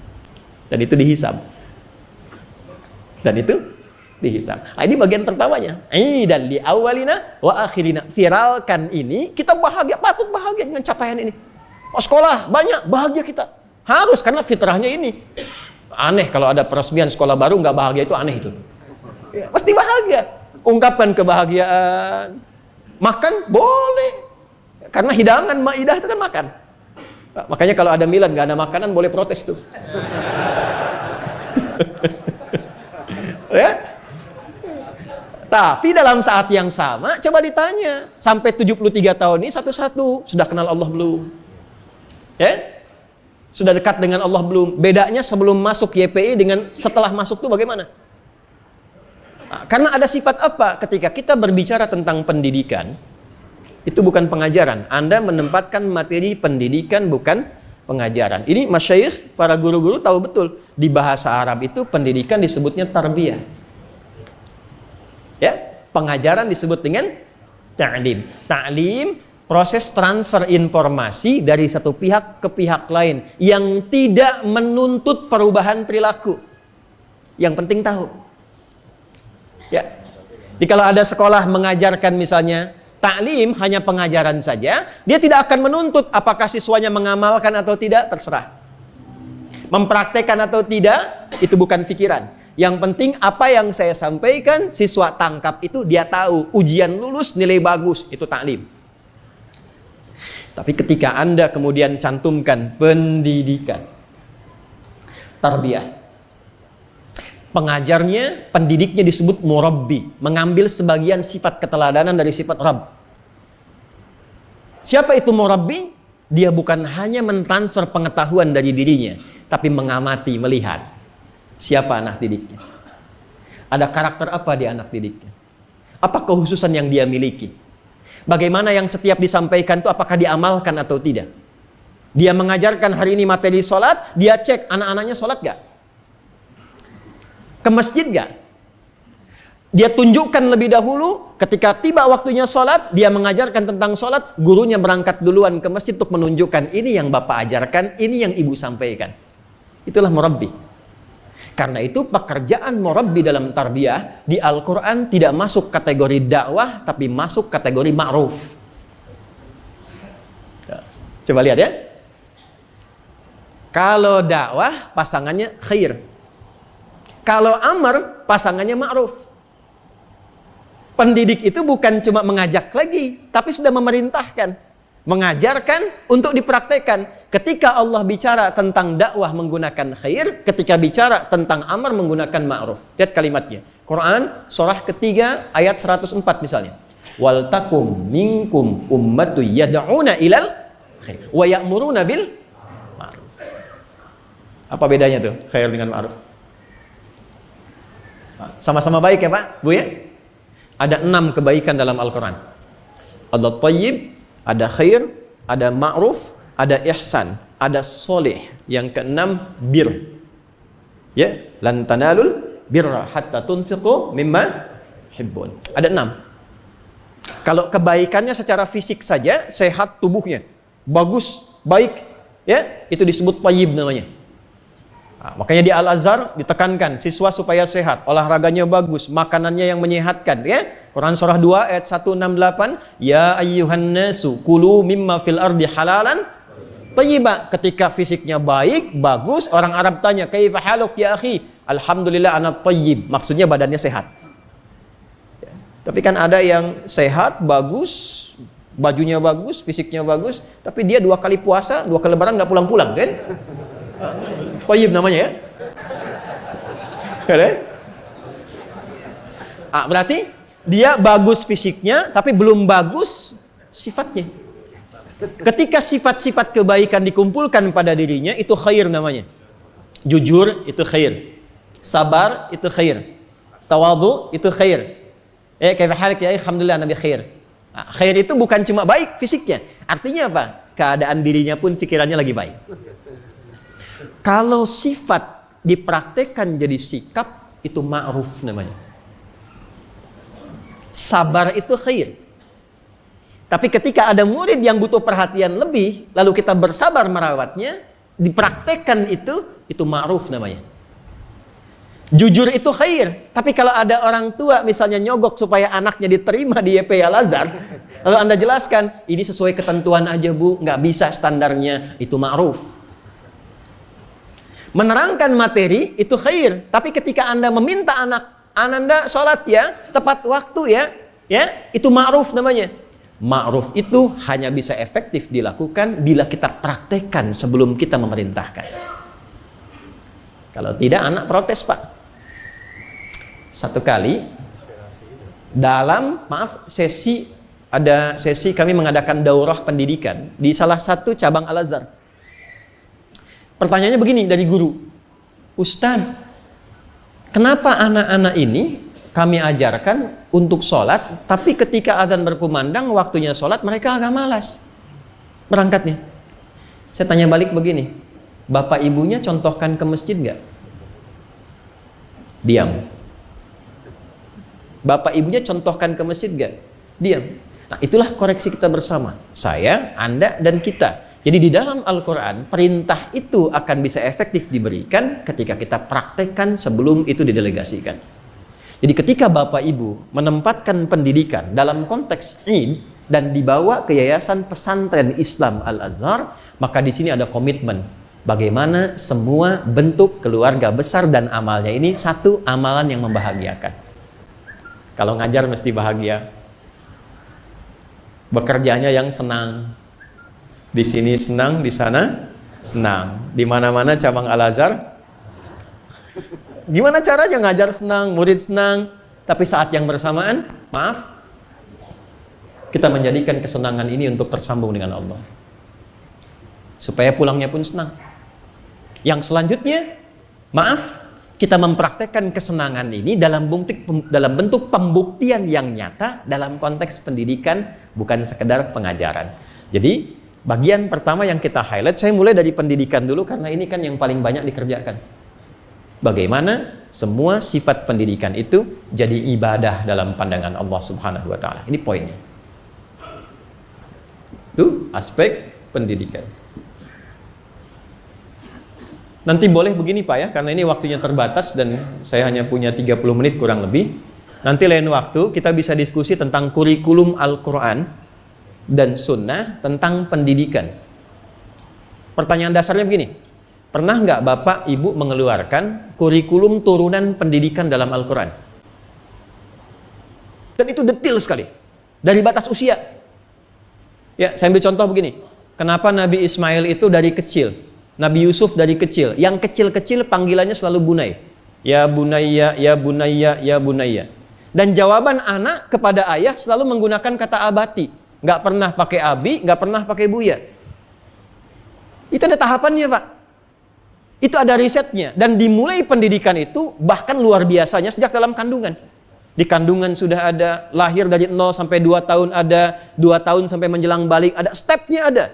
Dan itu dihisab. Dan itu dihisab. Nah, ini bagian pertamanya. Dan di awalina wa akhirina. Viralkan ini, kita bahagia, patut bahagia dengan capaian ini. Oh, sekolah banyak, bahagia kita. Harus, karena fitrahnya ini. Aneh kalau ada peresmian sekolah baru nggak bahagia, itu aneh itu. Ya, pasti bahagia. Ungkapkan kebahagiaan. Makan boleh. Karena hidangan maidah itu kan makan. Nah, makanya kalau ada Milan nggak ada makanan boleh protes tuh. Ya. Tapi dalam saat yang sama, coba ditanya, sampai 73 tahun ini satu-satu, sudah kenal Allah belum? Ya? Sudah dekat dengan Allah belum? Bedanya sebelum masuk YPI dengan setelah masuk itu bagaimana? Nah, karena ada sifat apa? Ketika kita berbicara tentang pendidikan, itu bukan pengajaran. Anda menempatkan materi pendidikan, bukan pengajaran. Ini masyayikh, para guru-guru tahu betul. Di bahasa Arab itu pendidikan disebutnya tarbiyah. Ya, pengajaran disebut dengan ta'lim. Ta'lim, proses transfer informasi dari satu pihak ke pihak lain yang tidak menuntut perubahan perilaku. Yang penting tahu. Ya. Jadi kalau ada sekolah mengajarkan misalnya ta'lim hanya pengajaran saja, dia tidak akan menuntut apakah siswanya mengamalkan atau tidak, terserah. Mempraktekkan atau tidak, itu bukan pikiran. Yang penting apa yang saya sampaikan, siswa tangkap itu, dia tahu. Ujian lulus, nilai bagus, itu ta'lim. Tapi ketika Anda kemudian cantumkan pendidikan, tarbiyah, pengajarnya, pendidiknya disebut murabbi, mengambil sebagian sifat keteladanan dari sifat Rabb. Siapa itu murabbi? Dia bukan hanya mentransfer pengetahuan dari dirinya, tapi mengamati, melihat siapa anak didiknya. Ada karakter apa di anak didiknya? Apa kehususan yang dia miliki? Bagaimana yang setiap disampaikan itu apakah diamalkan atau tidak? Dia mengajarkan hari ini materi sholat, dia cek anak-anaknya sholat gak? Ke masjid gak? Dia tunjukkan lebih dahulu, ketika tiba waktunya sholat, dia mengajarkan tentang sholat, gurunya berangkat duluan ke masjid untuk menunjukkan ini yang bapak ajarkan, ini yang ibu sampaikan. Itulah murabbi. Karena itu pekerjaan murabbi dalam tarbiyah di Al-Quran tidak masuk kategori dakwah, tapi masuk kategori ma'ruf. Coba lihat ya. Kalau dakwah pasangannya khair. Kalau amar pasangannya ma'ruf. Pendidik itu bukan cuma mengajak lagi, tapi sudah memerintahkan, mengajarkan untuk dipraktekkan. Ketika Allah bicara tentang dakwah menggunakan khair, ketika bicara tentang amar menggunakan ma'ruf. Lihat kalimatnya. Quran surah ketiga ayat 104 misalnya. Wal takum minkum ummatu yad'una ilal khair wa ya'muruna bil ma'ruf. Apa bedanya tuh khair dengan ma'ruf? Sama-sama baik ya Pak, Bu ya? Ada 6 kebaikan dalam Al-Quran. Ada tayyib, ada khair, ada ma'ruf, ada ihsan, ada soleh. Yang keenam, bir. Ya, lan tanalul birra hatta tunfiqu mimma hibbun. Ada 6. Kalau kebaikannya secara fisik saja, sehat tubuhnya, bagus, baik, ya, itu disebut tayyib namanya. Nah, makanya di Al-Azhar ditekankan siswa supaya sehat, olahraganya bagus, makanannya yang menyehatkan, ya. Quran surah 2 ayat 168, ya ayyuhan nasu kulu mimma fil ardi halalan thayyiba. Ketika fisiknya baik, bagus, orang Arab tanya, kaifa haluk ya akhi? Alhamdulillah ana thayyib. Maksudnya badannya sehat. Ya. Tapi kan ada yang sehat, bagus, bajunya bagus, fisiknya bagus, tapi dia 2 kali puasa, 2 kali lebaran nggak pulang-pulang, kan? Thayyib namanya ya. Berarti dia bagus fisiknya tapi belum bagus sifatnya. Ketika sifat-sifat kebaikan dikumpulkan pada dirinya, itu khair namanya. Jujur itu khair. Sabar itu khair. Tawadhu itu khair. Kaifa halik ya? Alhamdulillah nabi khair. Khair itu bukan cuma baik fisiknya. Artinya apa? Keadaan dirinya pun pikirannya lagi baik. Kalau sifat dipraktekkan jadi sikap, itu ma'ruf namanya. Sabar itu khair. Tapi ketika ada murid yang butuh perhatian lebih, lalu kita bersabar merawatnya, dipraktekkan itu ma'ruf namanya. Jujur itu khair. Tapi kalau ada orang tua misalnya nyogok supaya anaknya diterima di YP Al-Azhar, lalu Anda jelaskan, ini sesuai ketentuan aja Bu, nggak bisa standarnya, itu ma'ruf. Menerangkan materi itu khair, tapi ketika Anda meminta anak Anda sholat ya, tepat waktu ya, itu ma'ruf namanya. Ma'ruf itu hanya bisa efektif dilakukan bila kita praktekkan sebelum kita memerintahkan. Kalau tidak, anak protes Pak. Satu kali dalam ada sesi kami mengadakan daurah pendidikan di salah satu cabang Al-Azhar. Pertanyaannya begini dari guru, Ustadz, kenapa anak-anak ini kami ajarkan untuk sholat, tapi ketika azan berkumandang waktunya sholat mereka agak malas berangkatnya? Saya tanya balik begini, bapak ibunya contohkan ke masjid nggak? Diam. Bapak ibunya contohkan ke masjid nggak? Diam. Nah, itulah koreksi kita bersama, saya, Anda, dan kita. Jadi di dalam Al-Quran, perintah itu akan bisa efektif diberikan ketika kita praktekkan sebelum itu didelegasikan. Jadi ketika Bapak Ibu menempatkan pendidikan dalam konteks Id dan dibawa ke Yayasan Pesantren Islam Al-Azhar, maka di sini ada komitmen bagaimana semua bentuk keluarga besar dan amalnya ini satu amalan yang membahagiakan. Kalau ngajar mesti bahagia, bekerjanya yang senang. Di sini senang, di sana senang. Di mana-mana cabang Al-Azhar. Gimana caranya ngajar senang, murid senang, tapi saat yang bersamaan, maaf, kita menjadikan kesenangan ini untuk tersambung dengan Allah. Supaya pulangnya pun senang. Yang selanjutnya, maaf, kita mempraktekkan kesenangan ini dalam bentuk pembuktian yang nyata dalam konteks pendidikan, bukan sekedar pengajaran. Jadi, bagian pertama yang kita highlight, saya mulai dari pendidikan dulu karena ini kan yang paling banyak dikerjakan. Bagaimana semua sifat pendidikan itu jadi ibadah dalam pandangan Allah Subhanahu wa taala. Ini poinnya. Itu aspek pendidikan. Nanti boleh begini Pak ya, karena ini waktunya terbatas dan saya hanya punya 30 menit kurang lebih. Nanti lain waktu kita bisa diskusi tentang kurikulum Al-Quran dan Sunnah tentang pendidikan. Pertanyaan dasarnya begini, pernah nggak Bapak Ibu mengeluarkan kurikulum turunan pendidikan dalam Al-Quran? Dan itu detail sekali, dari batas usia. Ya, saya ambil contoh begini, kenapa Nabi Ismail itu dari kecil, Nabi Yusuf dari kecil, yang kecil-kecil panggilannya selalu bunai. Ya bunayya, ya bunayya, ya bunayya. Dan jawaban anak kepada ayah selalu menggunakan kata abati. Nggak pernah pakai abi, nggak pernah pakai buya. Itu ada tahapannya Pak. Itu ada risetnya. Dan dimulai pendidikan itu bahkan luar biasanya sejak dalam kandungan. Di kandungan sudah ada, lahir dari 0 sampai 2 tahun ada, 2 tahun sampai menjelang balik ada, stepnya ada.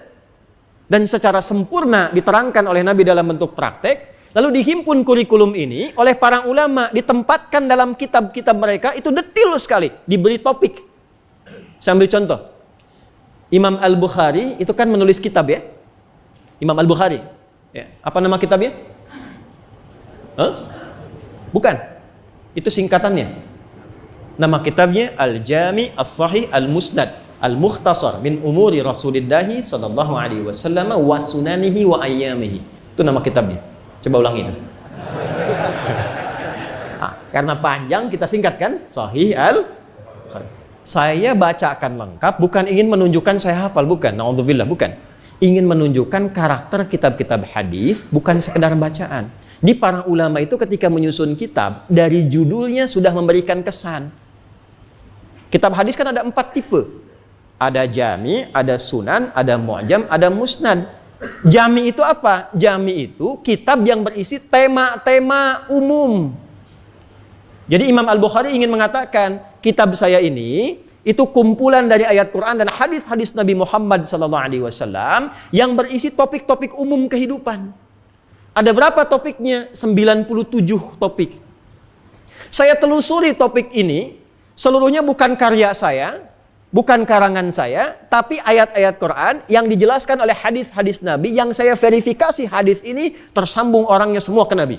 Dan secara sempurna diterangkan oleh Nabi dalam bentuk praktek, lalu dihimpun kurikulum ini oleh para ulama, ditempatkan dalam kitab-kitab mereka, itu detail sekali, diberi topik. Saya ambil contoh, Imam Al-Bukhari itu kan menulis kitab ya, Imam Al-Bukhari ya. Apa nama kitabnya? Bukan, itu singkatannya. Nama kitabnya Al-Jami As-Sahih Al-Musnad Al-Mukhtasar min umuri Rasulillahi sallallahu alaihi wasallam wa sunanihi wa ayyamihi. Itu nama kitabnya. Coba ulangi itu. Karena panjang kita singkatkan Sahih Al-Bukhari. Saya bacakan lengkap bukan ingin menunjukkan saya hafal, bukan. Naudzubillah, bukan. Ingin menunjukkan karakter kitab-kitab hadis, bukan sekedar bacaan. Di para ulama itu ketika menyusun kitab, dari judulnya sudah memberikan kesan. Kitab hadis kan ada 4 tipe. Ada jami, ada sunan, ada mu'jam, ada musnad. Jami itu apa? Jami itu kitab yang berisi tema-tema umum. Jadi Imam Al-Bukhari ingin mengatakan, kitab saya ini itu kumpulan dari ayat Quran dan hadis-hadis Nabi Muhammad SAW yang berisi topik-topik umum kehidupan. Ada berapa topiknya? 97 topik. Saya telusuri topik ini, seluruhnya bukan karya saya, bukan karangan saya, tapi ayat-ayat Quran yang dijelaskan oleh hadis-hadis Nabi yang saya verifikasi hadis ini tersambung orangnya semua ke Nabi.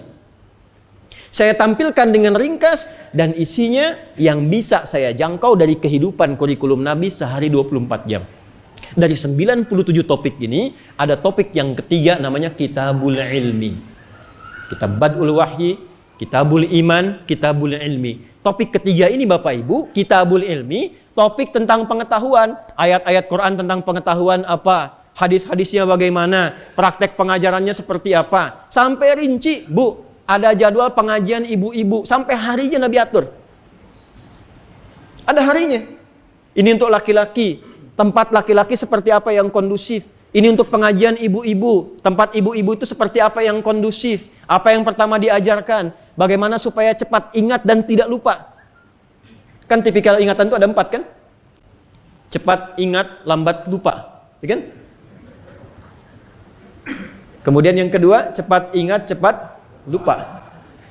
Saya tampilkan dengan ringkas dan isinya yang bisa saya jangkau dari kehidupan kurikulum Nabi sehari 24 jam. Dari 97 topik ini, ada topik yang ketiga namanya Kitabul Ilmi. Kitab Bad'ul Wahyi, Kitabul Iman, Kitabul Ilmi. Topik ketiga ini Bapak Ibu, Kitabul Ilmi, topik tentang pengetahuan, ayat-ayat Quran tentang pengetahuan apa, hadis-hadisnya bagaimana, praktek pengajarannya seperti apa, sampai rinci, Bu, ada jadwal pengajian ibu-ibu, sampai harinya Nabi atur. Ada harinya. Ini untuk laki-laki, tempat laki-laki seperti apa yang kondusif. Ini untuk pengajian ibu-ibu, tempat ibu-ibu itu seperti apa yang kondusif, apa yang pertama diajarkan, bagaimana supaya cepat ingat dan tidak lupa. Kan tipikal ingatan itu ada 4 kan? Cepat ingat, lambat lupa, ya kan? Kemudian yang kedua, cepat ingat, cepat lupa.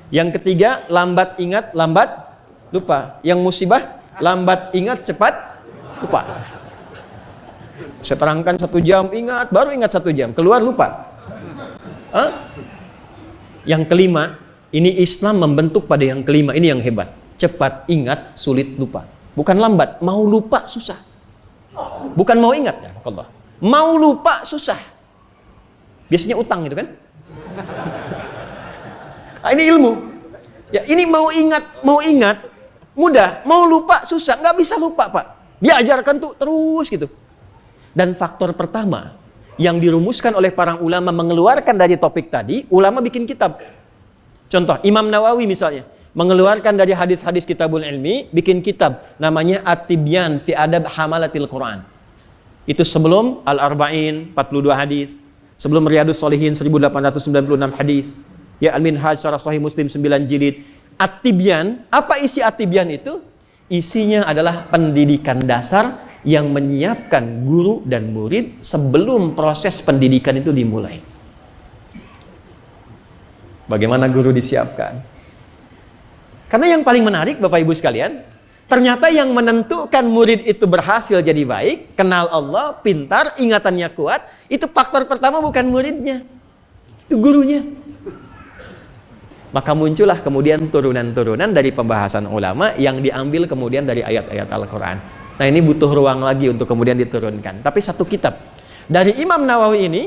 Yang ketiga, lambat ingat, lambat lupa. Yang musibah, lambat ingat, cepat lupa. Saya terangkan 1 jam, ingat, baru ingat 1 jam, keluar lupa. Yang kelima, ini Islam membentuk pada yang kelima, ini yang hebat. Cepat ingat, sulit lupa. Bukan lambat, mau lupa susah. Bukan mau ingat, ya Allah. Mau lupa susah. Biasanya utang gitu kan? Ini ilmu. Ya, ini mau ingat, mudah. Mau lupa susah, nggak bisa lupa Pak. Diajarkan tuh terus gitu. Dan faktor pertama yang dirumuskan oleh para ulama mengeluarkan dari topik tadi, ulama bikin kitab. Contoh, Imam Nawawi misalnya, mengeluarkan dari hadis-hadis Kitabul Ilmi, bikin kitab namanya At-Tibyan fi Adab Hamalatil Quran. Itu sebelum Al-Arba'in 42 hadis, sebelum Riyadus Shalihin 1896 hadis. Ya, Al-Minhaj Syarah Sahih Muslim 9 jilid. At-Tibyan, apa isi At-Tibyan itu? Isinya adalah pendidikan dasar yang menyiapkan guru dan murid sebelum proses pendidikan itu dimulai. Bagaimana guru disiapkan? Karena yang paling menarik Bapak Ibu sekalian, ternyata yang menentukan murid itu berhasil jadi baik, kenal Allah, pintar, ingatannya kuat, itu faktor pertama bukan muridnya, itu gurunya. Maka muncullah kemudian turunan-turunan dari pembahasan ulama yang diambil kemudian dari ayat-ayat Al-Quran. Nah, ini butuh ruang lagi untuk kemudian diturunkan. Tapi satu kitab dari Imam Nawawi ini,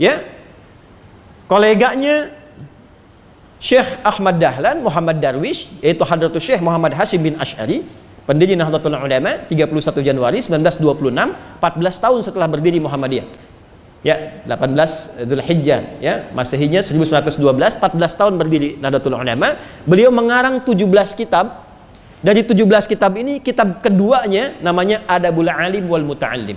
ya, koleganya Syekh Ahmad Dahlan, Muhammad Darwish, yaitu Hadratus Syekh Muhammad Hashim bin Asy'ari, pendiri Nahdlatul Ulama, 31 Januari 1926, 14 tahun setelah berdiri Muhammadiyah. Ya, 18 Dzulhijjah, ya, Masehinya 1912, 14 tahun berdiri Nahdlatul Ulama. Beliau mengarang 17 kitab. Dari 17 kitab ini, kitab keduanya namanya Adabul Alim wal Muta'allim.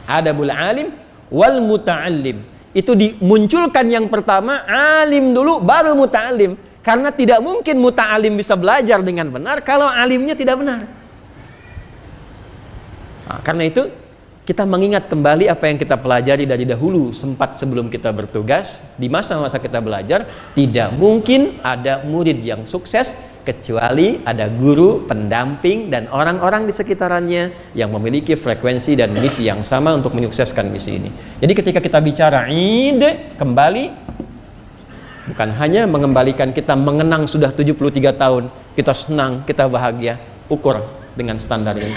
Adabul Alim wal Muta'allim. Itu dimunculkan yang pertama alim dulu baru muta'allim. Karena tidak mungkin muta'allim bisa belajar dengan benar kalau alimnya tidak benar. Nah, karena itu kita mengingat kembali apa yang kita pelajari dari dahulu sempat sebelum kita bertugas. Di masa-masa kita belajar, tidak mungkin ada murid yang sukses kecuali ada guru, pendamping, dan orang-orang di sekitarannya yang memiliki frekuensi dan misi yang sama untuk menyukseskan misi ini. Jadi ketika kita bicara ide kembali, bukan hanya mengembalikan kita mengenang sudah 73 tahun, kita senang, kita bahagia, ukur dengan standar ini.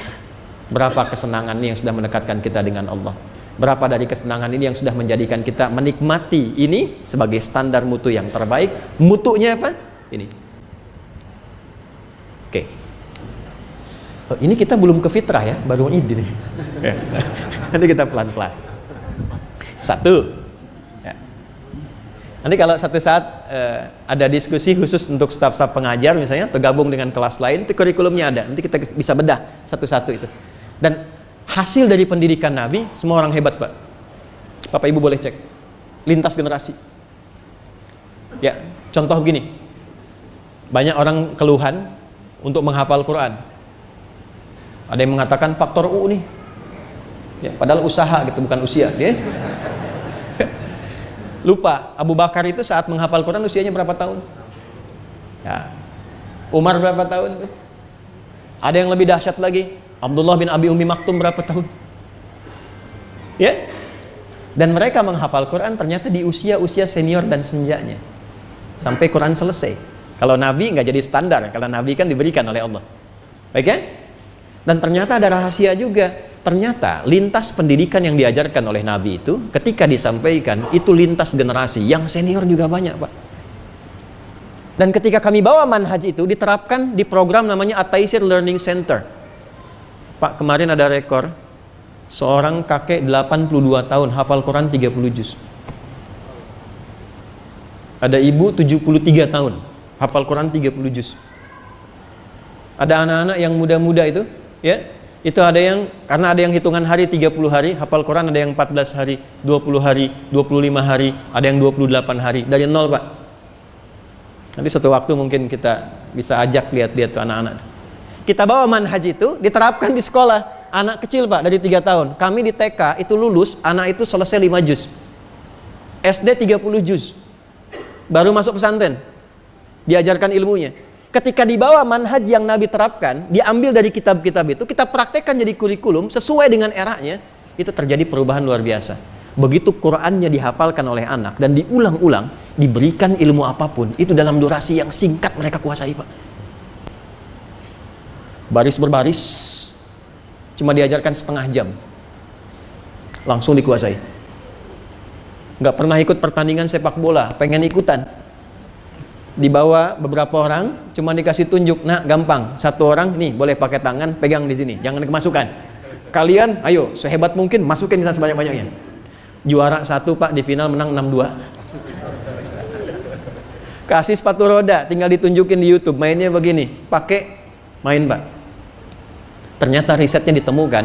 Berapa kesenangan ini yang sudah mendekatkan kita dengan Allah? Berapa dari kesenangan ini yang sudah menjadikan kita menikmati ini sebagai standar mutu yang terbaik? Mutunya apa? Ini. Oke. Oh, ini kita belum ke fitrah ya, baru id ini. Nanti kita pelan-pelan. Satu. Ya. Nanti kalau satu saat ada diskusi khusus untuk staf-staf pengajar misalnya, atau gabung dengan kelas lain, itu kurikulumnya ada. Nanti kita bisa bedah satu-satu itu. Dan hasil dari pendidikan Nabi, semua orang hebat, Pak. Bapak Ibu boleh cek. Lintas generasi. Ya, contoh begini. Banyak orang keluhan untuk menghafal Quran. Ada yang mengatakan faktor U nih. Ya, padahal usaha gitu, bukan usia. Ya. Lupa, Abu Bakar itu saat menghafal Quran usianya berapa tahun? Ya. Umar berapa tahun? Ada yang lebih dahsyat lagi. Abdullah bin Abi Ummi Maktum berapa tahun? Ya. Dan mereka menghafal Quran ternyata di usia-usia senior dan senjanya. Sampai Quran selesai. Kalau Nabi nggak jadi standar, kalau Nabi kan diberikan oleh Allah. Baik ya? Dan ternyata ada rahasia juga. Ternyata lintas pendidikan yang diajarkan oleh Nabi itu ketika disampaikan itu lintas generasi, yang senior juga banyak, Pak. Dan ketika kami bawa manhaj itu diterapkan di program namanya At-Taisir Learning Center. Pak, kemarin ada rekor seorang kakek 82 tahun hafal Quran 30 juz. Ada ibu 73 tahun hafal Quran 30 juz. Ada anak-anak yang muda-muda itu, ya. Itu ada yang, karena ada yang hitungan hari 30 hari, hafal Quran ada yang 14 hari, 20 hari, 25 hari, ada yang 28 hari, dari nol, Pak. Nanti satu waktu mungkin kita bisa ajak lihat-lihat tuh anak-anak. Kita bawa manhaj itu, diterapkan di sekolah. Anak kecil, Pak, dari 3 tahun. Kami di TK itu lulus, anak itu selesai 5 juz. SD 30 juz. Baru masuk pesantren. Diajarkan ilmunya. Ketika dibawa manhaj yang Nabi terapkan, diambil dari kitab-kitab itu, kita praktekkan jadi kurikulum sesuai dengan eranya, itu terjadi perubahan luar biasa. Begitu Qur'annya dihafalkan oleh anak dan diulang-ulang, diberikan ilmu apapun, itu dalam durasi yang singkat mereka kuasai, Pak. Baris berbaris cuma diajarkan setengah jam, langsung dikuasai. Nggak pernah ikut pertandingan sepak bola, pengen ikutan, dibawa beberapa orang, cuma dikasih tunjuk, nah gampang, satu orang nih boleh pakai tangan, pegang di sini, jangan kemasukan. Kalian ayo sehebat mungkin masukin kita sebanyak-banyaknya. Juara 1, Pak, di final menang 6-2. Kasih sepatu roda, tinggal ditunjukin di YouTube, mainnya begini, pakai, main, Pak. Ternyata risetnya ditemukan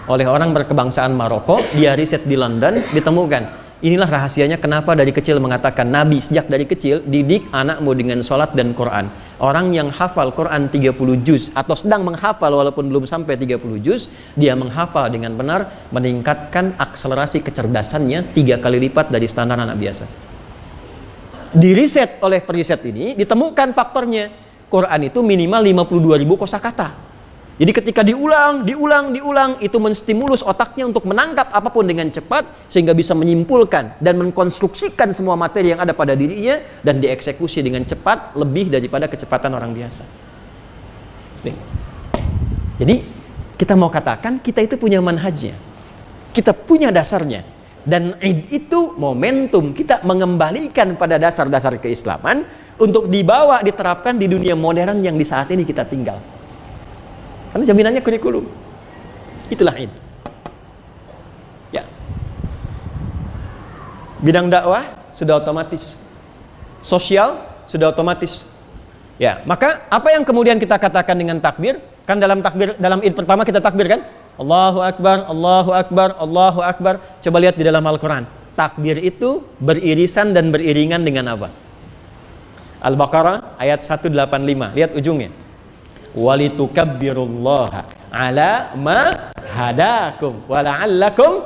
oleh orang berkebangsaan Maroko, dia riset di London, ditemukan. Inilah rahasianya kenapa dari kecil mengatakan Nabi sejak dari kecil, didik anakmu dengan sholat dan Quran. Orang yang hafal Quran 30 juz atau sedang menghafal walaupun belum sampai 30 juz, dia menghafal dengan benar, meningkatkan akselerasi kecerdasannya 3 kali lipat dari standar anak biasa. Di riset oleh periset ini, ditemukan faktornya. Quran itu minimal 52.000 kosakata. Jadi ketika diulang, itu menstimulus otaknya untuk menangkap apapun dengan cepat, sehingga bisa menyimpulkan dan mengkonstruksikan semua materi yang ada pada dirinya, dan dieksekusi dengan cepat, lebih daripada kecepatan orang biasa. Jadi, kita mau katakan, kita itu punya manhajnya. Kita punya dasarnya. Dan Id itu momentum kita mengembalikan pada dasar-dasar keislaman, untuk dibawa, diterapkan di dunia modern yang di saat ini kita tinggal. Karena jaminannya kurikulum. Itulah Id. Ya. Bidang dakwah sudah otomatis. Sosial sudah otomatis. Ya, maka apa yang kemudian kita katakan dengan takbir? Kan dalam takbir, dalam Id pertama kita takbir kan? Allahu Akbar, Allahu Akbar, Allahu Akbar. Coba lihat di dalam Al-Quran. Takbir itu beririsan dan beriringan dengan apa? Al-Baqarah ayat 185. Lihat ujungnya. Walitukabbirullaha ala ma hadakum wa la'allakum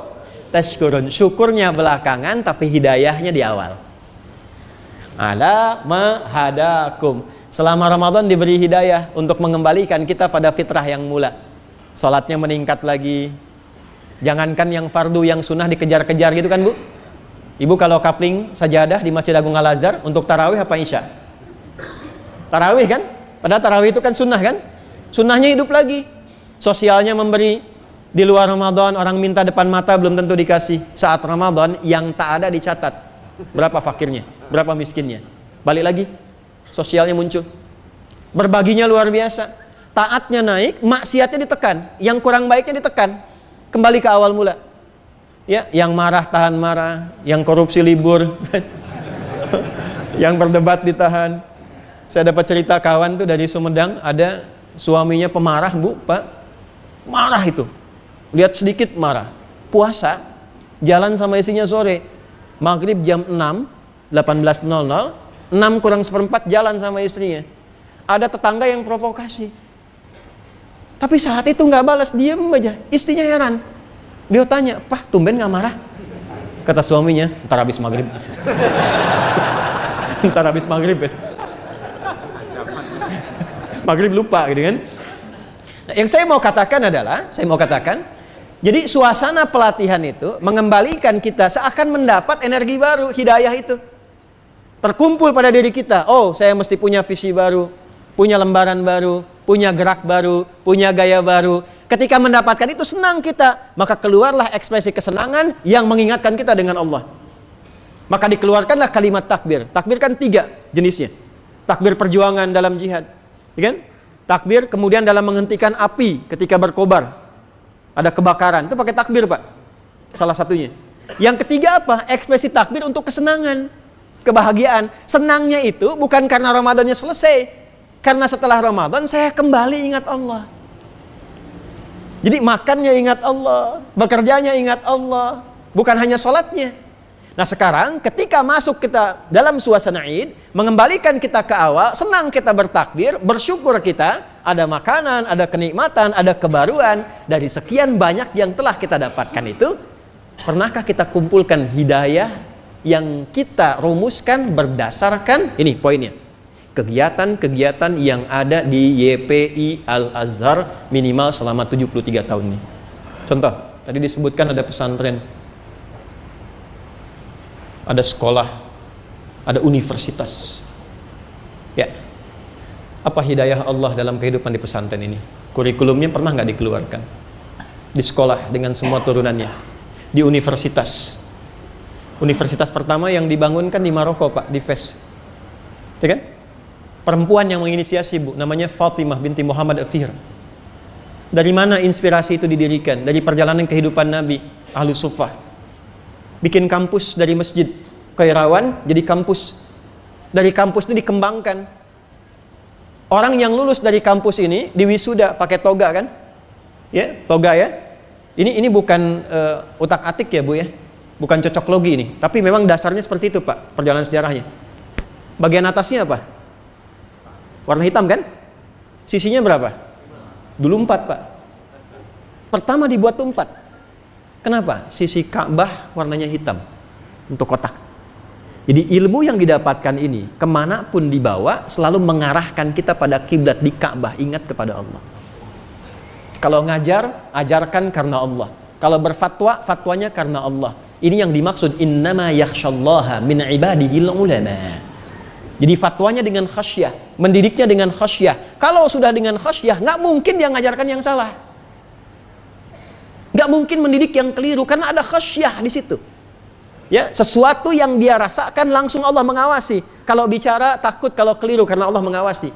tashkurun. Syukurnya belakangan tapi hidayahnya di awal. Ala ma hadakum. Selama Ramadan diberi hidayah untuk mengembalikan kita pada fitrah yang mula. Salatnya meningkat lagi. Jangankan yang fardu, yang sunnah dikejar-kejar gitu kan, Bu? Ibu kalau kapling sajadah di Masjid Agung Al-Azhar untuk tarawih apa isya? Tarawih kan? Padahal tarawih itu kan sunnah kan? Sunnahnya hidup lagi. Sosialnya memberi. Di luar Ramadan orang minta depan mata belum tentu dikasih. Saat Ramadan yang tak ada dicatat. Berapa fakirnya? Berapa miskinnya? Balik lagi. Sosialnya muncul. Berbaginya luar biasa. Taatnya naik, maksiatnya ditekan. Yang kurang baiknya ditekan. Kembali ke awal mula. Ya, yang marah tahan marah, yang korupsi libur, yang berdebat ditahan. Saya dapat cerita kawan tuh dari Sumedang, ada suaminya pemarah, Bu, Pak. Marah itu. Lihat sedikit marah. Puasa, jalan sama istrinya sore. Maghrib jam 6, 18.00, 6 kurang seperempat jalan sama istrinya. Ada tetangga yang provokasi. Tapi saat itu nggak balas, diem aja. Istrinya heran. Dia tanya, "Pak, tumben nggak marah?" Kata suaminya, "Ntar habis maghrib." Ntar habis maghrib ya. Maghrib lupa gitu kan. Nah, yang saya mau katakan adalah, jadi suasana pelatihan itu mengembalikan kita seakan mendapat energi baru, hidayah itu. Terkumpul pada diri kita, oh saya mesti punya visi baru, punya lembaran baru, punya gerak baru, punya gaya baru. Ketika mendapatkan itu senang kita, maka keluarlah ekspresi kesenangan yang mengingatkan kita dengan Allah. Maka dikeluarkanlah kalimat takbir. Takbir kan 3 jenisnya. Takbir perjuangan dalam jihad, ya kan? Takbir kemudian dalam menghentikan api ketika berkobar. Ada kebakaran, itu pakai takbir, Pak. Salah satunya. Yang ketiga apa? Ekspresi takbir untuk kesenangan, kebahagiaan. Senangnya itu bukan karena Ramadannya selesai. Karena setelah Ramadan saya kembali ingat Allah. Jadi makannya ingat Allah, bekerjanya ingat Allah, bukan hanya sholatnya. Nah sekarang ketika masuk kita dalam suasana Id, mengembalikan kita ke awal, senang kita bertakbir, bersyukur kita, ada makanan, ada kenikmatan, ada kebaruan, dari sekian banyak yang telah kita dapatkan itu, pernahkah kita kumpulkan hidayah yang kita rumuskan berdasarkan, ini poinnya, kegiatan-kegiatan yang ada di YPI Al-Azhar minimal selama 73 tahun ini. Contoh, tadi disebutkan ada pesantren, ada sekolah, ada universitas. Ya, apa hidayah Allah dalam kehidupan di pesantren ini? Kurikulumnya pernah nggak dikeluarkan? Di sekolah dengan semua turunannya. Di universitas. Universitas pertama yang dibangunkan di Maroko, Pak, di Fes. Ya kan? Perempuan yang menginisiasi, Bu, namanya Fatimah binti Muhammad Al-Fihr. Dari mana inspirasi itu didirikan? Dari perjalanan kehidupan Nabi, Ahlus Suffah. Bikin kampus dari masjid Kairawan jadi kampus. Dari kampus itu dikembangkan. Orang yang lulus dari kampus ini diwisuda pakai toga kan? Ya, toga ya. Ini bukan utak-atik ya, Bu ya. Bukan cocok logi ini, tapi memang dasarnya seperti itu, Pak, perjalanan sejarahnya. Bagian atasnya apa? Warna hitam kan? Sisinya berapa? Dulu 4, Pak. Pertama dibuat 4. Kenapa? Sisi Ka'bah warnanya hitam untuk kotak. Jadi ilmu yang didapatkan ini kemanapun dibawa selalu mengarahkan kita pada kiblat di Ka'bah, ingat kepada Allah. Kalau ngajar, ajarkan karena Allah. Kalau berfatwa, fatwanya karena Allah. Ini yang dimaksud innama yakhsyallaha min ibadihil ulama. Jadi fatwanya dengan khasyah, mendidiknya dengan khasyah. Kalau sudah dengan khasyah, nggak mungkin dia ngajarkan yang salah. Nggak mungkin mendidik yang keliru karena ada khasyah di situ. Ya, sesuatu yang dia rasakan langsung Allah mengawasi. Kalau bicara takut kalau keliru karena Allah mengawasi.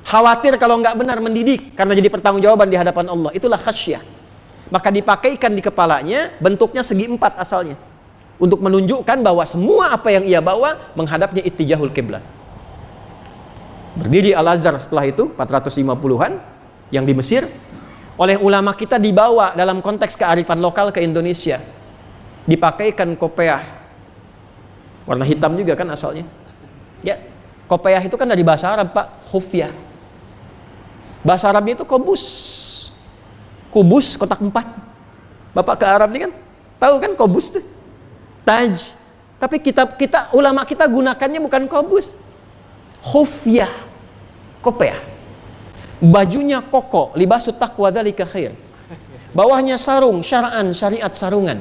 Khawatir kalau nggak benar mendidik karena jadi pertanggungjawaban di hadapan Allah. Itulah khasyah. Maka dipakaikan di kepalanya, bentuknya segi empat asalnya. Untuk menunjukkan bahwa semua apa yang ia bawa menghadapnya ittijahul qiblat. Berdiri Al-Azhar setelah itu 450-an yang di Mesir, oleh ulama kita dibawa dalam konteks kearifan lokal ke Indonesia. Dipakaikan kopiah warna hitam juga kan asalnya. Ya, kopiah itu kan dari bahasa Arab, Pak, khufyah. Bahasa Arabnya itu kobus. Kubus kotak 4. Bapak ke Arab nih kan tahu kan kobus tuh. Taj. Tapi kita ulama kita gunakannya bukan kobus. Khufyah. Kopiah. Bajunya koko, libasut taqwa dzalika khair. Bawahnya sarung, syara'an, syariat sarungan.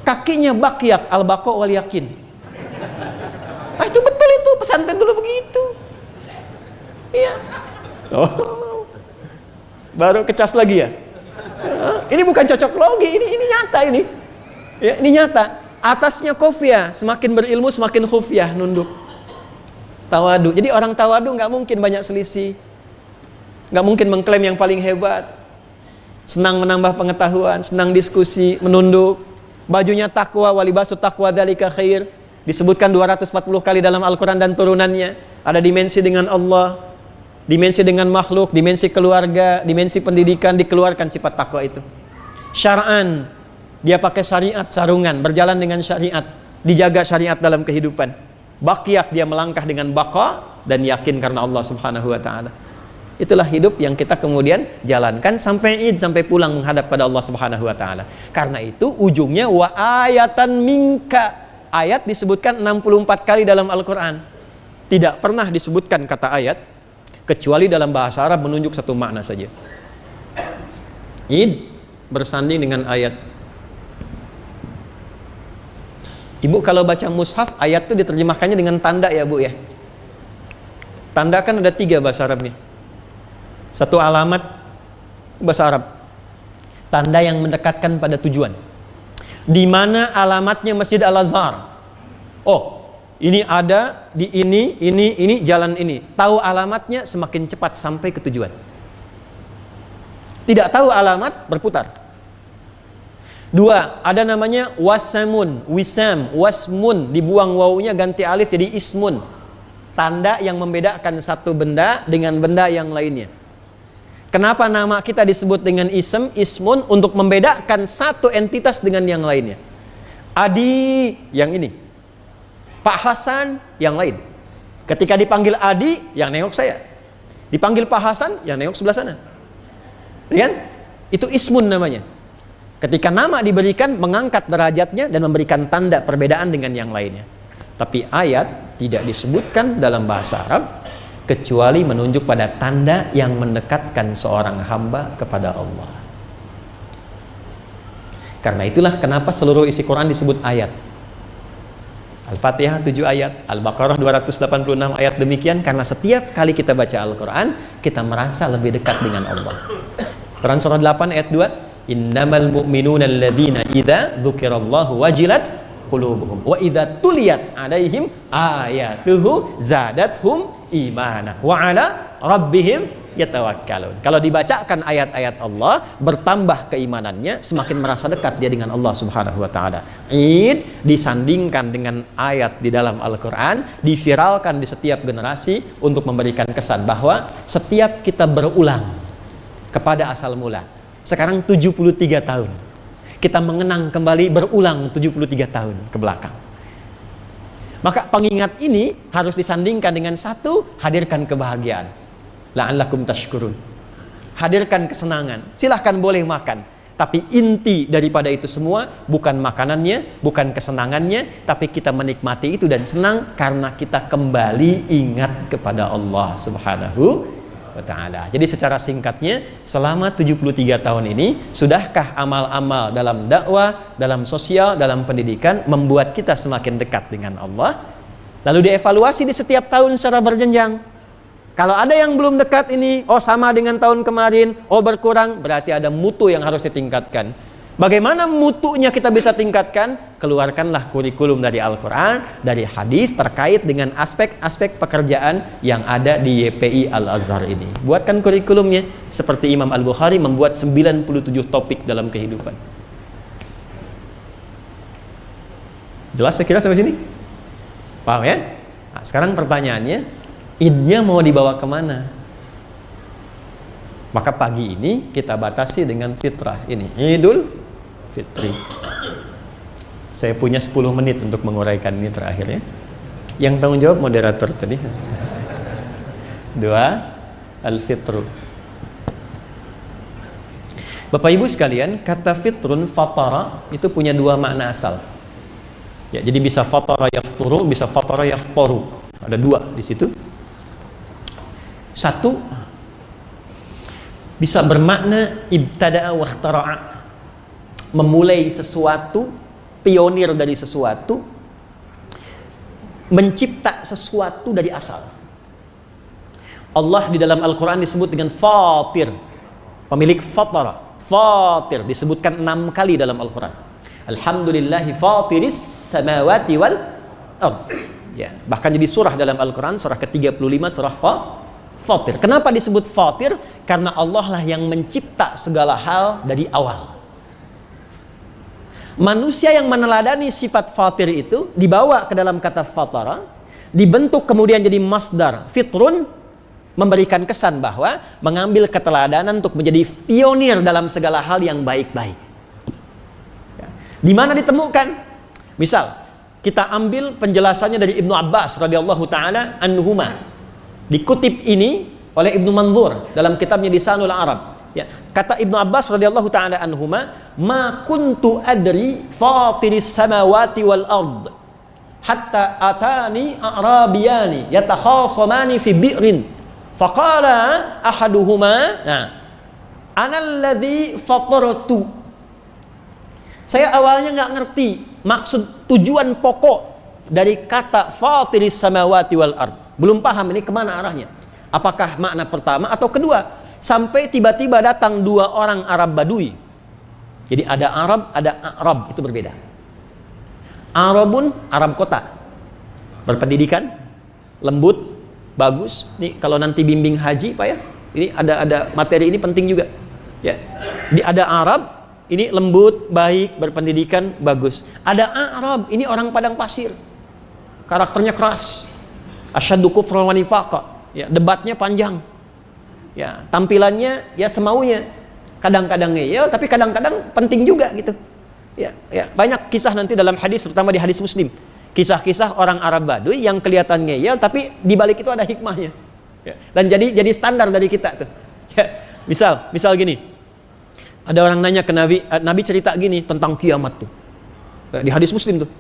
Kakinya bakyak, al-baqa wal yakin. Ah, itu betul itu, pesantren dulu begitu. Iya. Oh. Baru kecas lagi ya. Ini bukan cocok logi, ini nyata ini. Ya, ini nyata. Atasnya khufyah, semakin berilmu semakin khufyah, nunduk. Tawadu. Jadi orang tawadu nggak mungkin banyak selisih. Nggak mungkin mengklaim yang paling hebat. Senang menambah pengetahuan, senang diskusi, menunduk. Bajunya takwa, walibasut takwa dzalika khair. Disebutkan 240 kali dalam Al-Quran dan turunannya. Ada dimensi dengan Allah, dimensi dengan makhluk, dimensi keluarga, dimensi pendidikan, dikeluarkan sifat takwa itu. Syara'an, dia pakai syariat sarungan, berjalan dengan syariat, dijaga syariat dalam kehidupan. Baqiyah, dia melangkah dengan baqa dan yakin karena Allah Subhanahu wa taala. Itulah hidup yang kita kemudian jalankan sampai Id, sampai pulang menghadap pada Allah Subhanahu wa taala. Karena itu ujungnya wa ayatan minka. Ayat disebutkan 64 kali dalam Al-Qur'an. Tidak pernah disebutkan kata ayat kecuali dalam bahasa Arab menunjuk satu makna saja. Id bersanding dengan ayat. Ibu kalau baca mushaf, ayat itu diterjemahkannya dengan tanda ya Bu ya. Tanda kan ada 3 bahasa Arabnya. Satu alamat bahasa Arab. Tanda yang mendekatkan pada tujuan. Di mana alamatnya Masjid Al-Azhar. Oh, ini ada di ini jalan ini. Tahu alamatnya semakin cepat sampai ke tujuan. Tidak tahu alamat berputar. 2, ada namanya wasamun, wisam, wasmun, dibuang wawunya ganti alif jadi ismun. Tanda yang membedakan satu benda dengan benda yang lainnya. Kenapa nama kita disebut dengan ismun untuk membedakan satu entitas dengan yang lainnya. Adi yang ini, Pak Hasan yang lain. Ketika dipanggil Adi, yang nengok saya. Dipanggil Pak Hasan, yang nengok sebelah sana. Ya kan? Itu ismun namanya. Ketika nama diberikan, mengangkat derajatnya dan memberikan tanda perbedaan dengan yang lainnya. Tapi ayat tidak disebutkan dalam bahasa Arab kecuali menunjuk pada tanda yang mendekatkan seorang hamba kepada Allah. Karena itulah kenapa seluruh isi Quran disebut ayat. Al-Fatihah 7 ayat, Al-Baqarah 286 ayat demikian, karena setiap kali kita baca Al-Quran kita merasa lebih dekat dengan Allah. Quran surah 8 ayat 2, innamal mu'minuna alladzina idza dzukirallahu wajilat qulubuhum wa idza tuliyat alaihim ayatuhu zadathum imana wa ala rabbihim yatawakkalun. Kalau dibacakan ayat-ayat Allah, bertambah keimanannya, semakin merasa dekat dia dengan Allah Subhanahu wa taala. Id disandingkan dengan ayat di dalam Al-Qur'an, diviralkan di setiap generasi untuk memberikan kesan bahwa setiap kita berulang kepada asal mula. Sekarang 73 tahun. Kita mengenang kembali berulang 73 tahun ke belakang. Maka pengingat ini harus disandingkan dengan satu, hadirkan kebahagiaan. La'allakum tashkurun. Hadirkan kesenangan. Silahkan boleh makan. Tapi inti daripada itu semua bukan makanannya, bukan kesenangannya, tapi kita menikmati itu dan senang karena kita kembali ingat kepada Allah Subhanahu wa ta'ala. Jadi secara singkatnya, selama 73 tahun ini, sudahkah amal-amal dalam dakwah, dalam sosial, dalam pendidikan membuat kita semakin dekat dengan Allah? Lalu dievaluasi di setiap tahun secara berjenjang. Kalau ada yang belum dekat ini, oh sama dengan tahun kemarin, oh berkurang, berarti ada mutu yang harus ditingkatkan. Bagaimana mutunya kita bisa tingkatkan? Keluarkanlah kurikulum dari Al-Quran, dari hadis terkait dengan aspek-aspek pekerjaan yang ada di YPI Al-Azhar ini. Buatkan kurikulumnya seperti Imam Al-Bukhari membuat 97 topik dalam kehidupan. Jelas saya kira sampai sini? Paham ya? Nah, sekarang pertanyaannya, idnya mau dibawa kemana? Maka pagi ini kita batasi dengan fitrah ini, Idul Fitri. Saya punya 10 menit untuk menguraikan ini terakhir ya. Yang tanggung jawab moderator tadi. 2. Al-Fitru. Bapak Ibu sekalian, kata fitrun, fatara itu punya 2 makna asal. Ya, jadi bisa fatara yafturu, bisa fatara yaftaru. Ada 2 di situ. 1 bisa bermakna ibtada'a wa ikhtara'a, memulai sesuatu, pionir dari sesuatu, mencipta sesuatu dari asal. Allah di dalam Al-Quran disebut dengan Fatir, pemilik fatara. Fatir disebutkan 6 kali dalam Al-Quran. Alhamdulillahi fatiris samawati wal ard. Ya, bahkan jadi surah dalam Al-Quran, surah ke-35, surah Fatir. Kenapa disebut Fatir? Karena Allah lah yang mencipta segala hal dari awal. Manusia yang meneladani sifat fatir itu dibawa ke dalam kata fatara, dibentuk kemudian jadi masdar fitrun, memberikan kesan bahwa mengambil keteladanan untuk menjadi pionir dalam segala hal yang baik-baik. Ya. Di mana ditemukan? Misal kita ambil penjelasannya dari Ibnu Abbas radhiyallahu taala anhuma. Dikutip ini oleh Ibnu Manzur dalam kitabnya Lisanul Arab. Ya, kata Ibnu Abbas radhiyallahu taala anhuma, "Ma kuntu adri fatiris samawati wal ard hatta atani a'rabiyani yatakhasamani fi bi'rin faqala ahaduhuma ana alladhi fatartu." Saya awalnya nggak ngerti maksud tujuan pokok dari kata fatiris samawati wal ard. Belum paham ini kemana arahnya. Apakah makna pertama atau kedua? Sampai tiba-tiba datang 2 orang Arab Badui. Jadi ada Arab, ada Arab, itu berbeda. Arabun, Arab kota, berpendidikan, lembut, bagus. Nih kalau nanti bimbing haji Pak ya, ini ada materi ini penting juga. Ya, ada Arab, ini lembut, baik, berpendidikan, bagus. Ada Arab, ini orang padang pasir, karakternya keras, asyaddu kufran wa nifaqa. Ya, debatnya panjang. Ya, tampilannya ya semaunya. Kadang-kadang ngeyel, tapi kadang-kadang penting juga gitu. Ya, banyak kisah nanti dalam hadis, terutama di hadis Muslim. Kisah-kisah orang Arab Baduy yang kelihatan ngeyel, tapi di balik itu ada hikmahnya. Ya, dan jadi standar dari kita tuh. Ya, misal gini. Ada orang nanya ke Nabi, Nabi cerita gini tentang kiamat tuh. Di hadis Muslim tuh.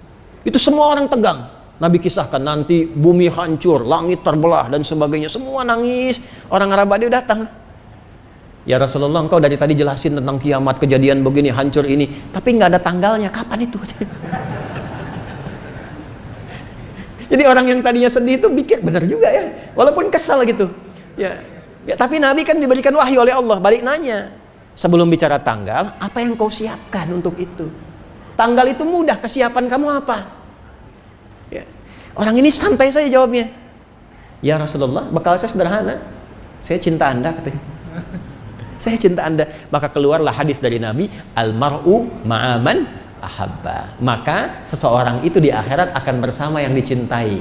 Itu semua orang tegang. Nabi kisahkan nanti bumi hancur, langit terbelah dan sebagainya. Semua nangis. Orang Arab Baduy datang. Ya Rasulullah, engkau dari tadi jelasin tentang kiamat, kejadian begini, hancur ini, tapi nggak ada tanggalnya. Kapan itu? Jadi orang yang tadinya sedih itu pikir benar juga ya, walaupun kesal gitu. Ya, tapi Nabi kan diberikan wahyu oleh Allah. Balik nanya, sebelum bicara tanggal, apa yang kau siapkan untuk itu? Tanggal itu mudah, kesiapan kamu apa? Ya. Orang ini santai saja jawabnya. Ya Rasulullah, bekal saya sederhana. Saya cinta Anda katanya. Saya cinta Anda. Maka keluarlah hadis dari Nabi, al-mar'u ma'aman ahabba. Maka seseorang itu di akhirat akan bersama yang dicintai,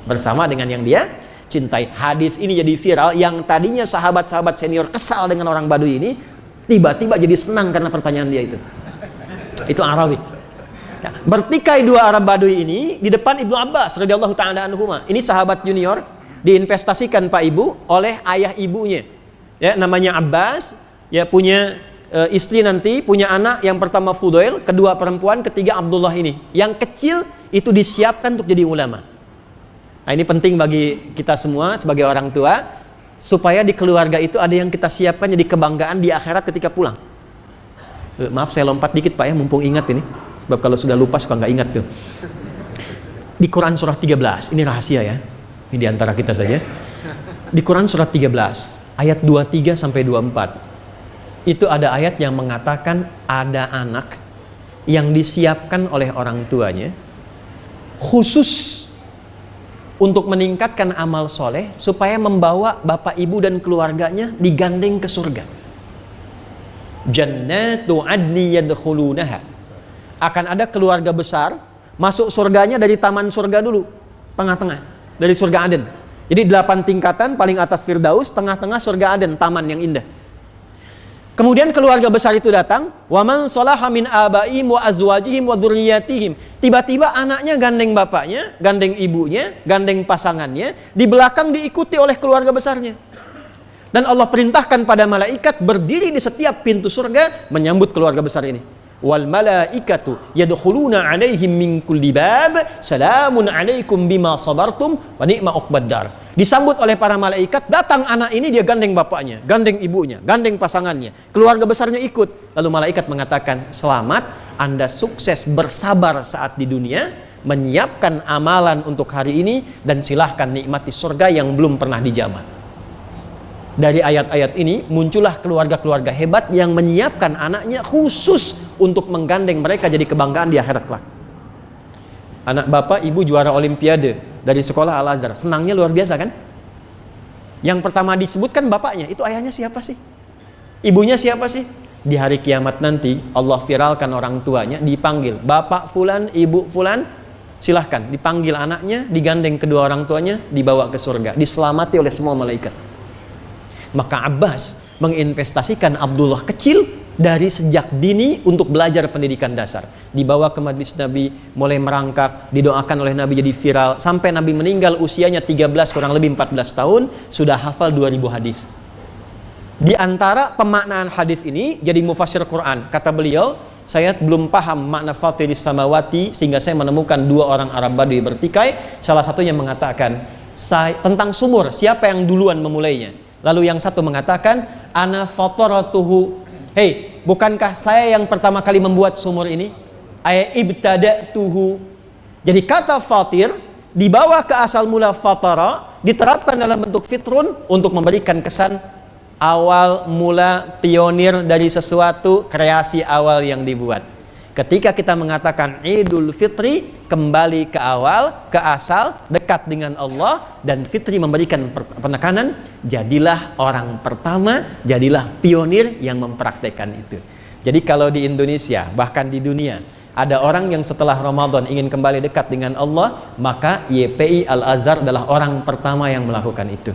bersama dengan yang dia cintai. Hadis ini jadi viral. Yang tadinya sahabat-sahabat senior kesal dengan orang Baduy ini, tiba-tiba jadi senang karena pertanyaan dia itu. Itu Arabi. Ya, bertikai 2 Arab Baduy ini di depan Ibnu Abbas radhiyallahu ta'ala anhuma. Ini sahabat junior, diinvestasikan Pak Ibu oleh ayah ibunya. Ya, namanya Abbas, ya punya istri nanti, punya anak, yang pertama Fudail, kedua perempuan, ketiga Abdullah ini. Yang kecil itu disiapkan untuk jadi ulama. Nah, ini penting bagi kita semua sebagai orang tua. supaya di keluarga itu ada yang kita siapkan jadi kebanggaan di akhirat ketika pulang. Maaf saya lompat dikit Pak ya, mumpung ingat ini. Sebab kalau sudah lupa suka nggak ingat tuh. Di Quran surah 13, ini rahasia ya. Ini di antara kita saja. Di Quran surah 13, ayat 23 sampai 24. Itu ada ayat yang mengatakan ada anak yang disiapkan oleh orang tuanya khusus untuk meningkatkan amal soleh supaya membawa bapak ibu dan keluarganya digandeng ke surga. Jannatu adni yadkhulunaha. Akan ada keluarga besar masuk surganya dari taman surga dulu, tengah-tengah, dari surga Aden. Jadi 8 tingkatan, paling atas Firdaus, tengah-tengah surga Aden, taman yang indah. Kemudian keluarga besar itu datang, wa man salaha min abaihim wa azwajihim wa dzurriyyatihim. Tiba-tiba anaknya gandeng bapaknya, gandeng ibunya, gandeng pasangannya, di belakang diikuti oleh keluarga besarnya. Dan Allah perintahkan pada malaikat berdiri di setiap pintu surga menyambut keluarga besar ini. Wal malaikatu yadkhuluna 'alaihim min kulli bab, salamun 'alaikum bima sabartum wa ni'ma uqbaddar. Disambut oleh para malaikat, datang anak ini dia gandeng bapaknya, gandeng ibunya, gandeng pasangannya, keluarga besarnya ikut. Lalu malaikat mengatakan, "Selamat, Anda sukses bersabar saat di dunia, menyiapkan amalan untuk hari ini dan silahkan nikmati surga yang belum pernah dijamah." Dari ayat-ayat ini muncullah keluarga-keluarga hebat yang menyiapkan anaknya khusus untuk menggandeng mereka jadi kebanggaan di akhirat kelak. Anak bapak ibu juara olimpiade dari sekolah Al-Azhar, senangnya luar biasa kan? Yang pertama disebutkan bapaknya, itu ayahnya siapa sih? Ibunya siapa sih? Di hari kiamat nanti Allah viralkan orang tuanya, dipanggil bapak fulan, ibu fulan, silahkan dipanggil anaknya, digandeng kedua orang tuanya, dibawa ke surga, diselamati oleh semua malaikat. Maka Abbas menginvestasikan Abdullah kecil dari sejak dini untuk belajar pendidikan dasar. Dibawa ke majlis Nabi, mulai merangkak, didoakan oleh Nabi jadi viral, sampai Nabi meninggal usianya 13 kurang lebih 14 tahun, sudah hafal 2000 hadis. Di antara pemaknaan hadis ini jadi mufassir Quran. Kata beliau, saya belum paham makna fatiris samawati sehingga saya menemukan 2 orang Arab Badui bertikai. Salah satunya mengatakan tentang sumur, siapa yang duluan memulainya? Lalu yang satu mengatakan, ana fataratuhu. Hei, bukankah saya yang pertama kali membuat sumur ini? Ay ibtada'tuhu. Jadi kata fatir dibawa ke asal mula fatara, diterapkan dalam bentuk fitrun untuk memberikan kesan awal mula pionir dari sesuatu kreasi awal yang dibuat. Ketika kita mengatakan Idul Fitri, kembali ke awal, ke asal, dekat dengan Allah, dan Fitri memberikan penekanan, jadilah orang pertama, jadilah pionir yang mempraktekkan itu. Jadi kalau di Indonesia, bahkan di dunia, ada orang yang setelah Ramadan ingin kembali dekat dengan Allah, maka YPI Al-Azhar adalah orang pertama yang melakukan itu.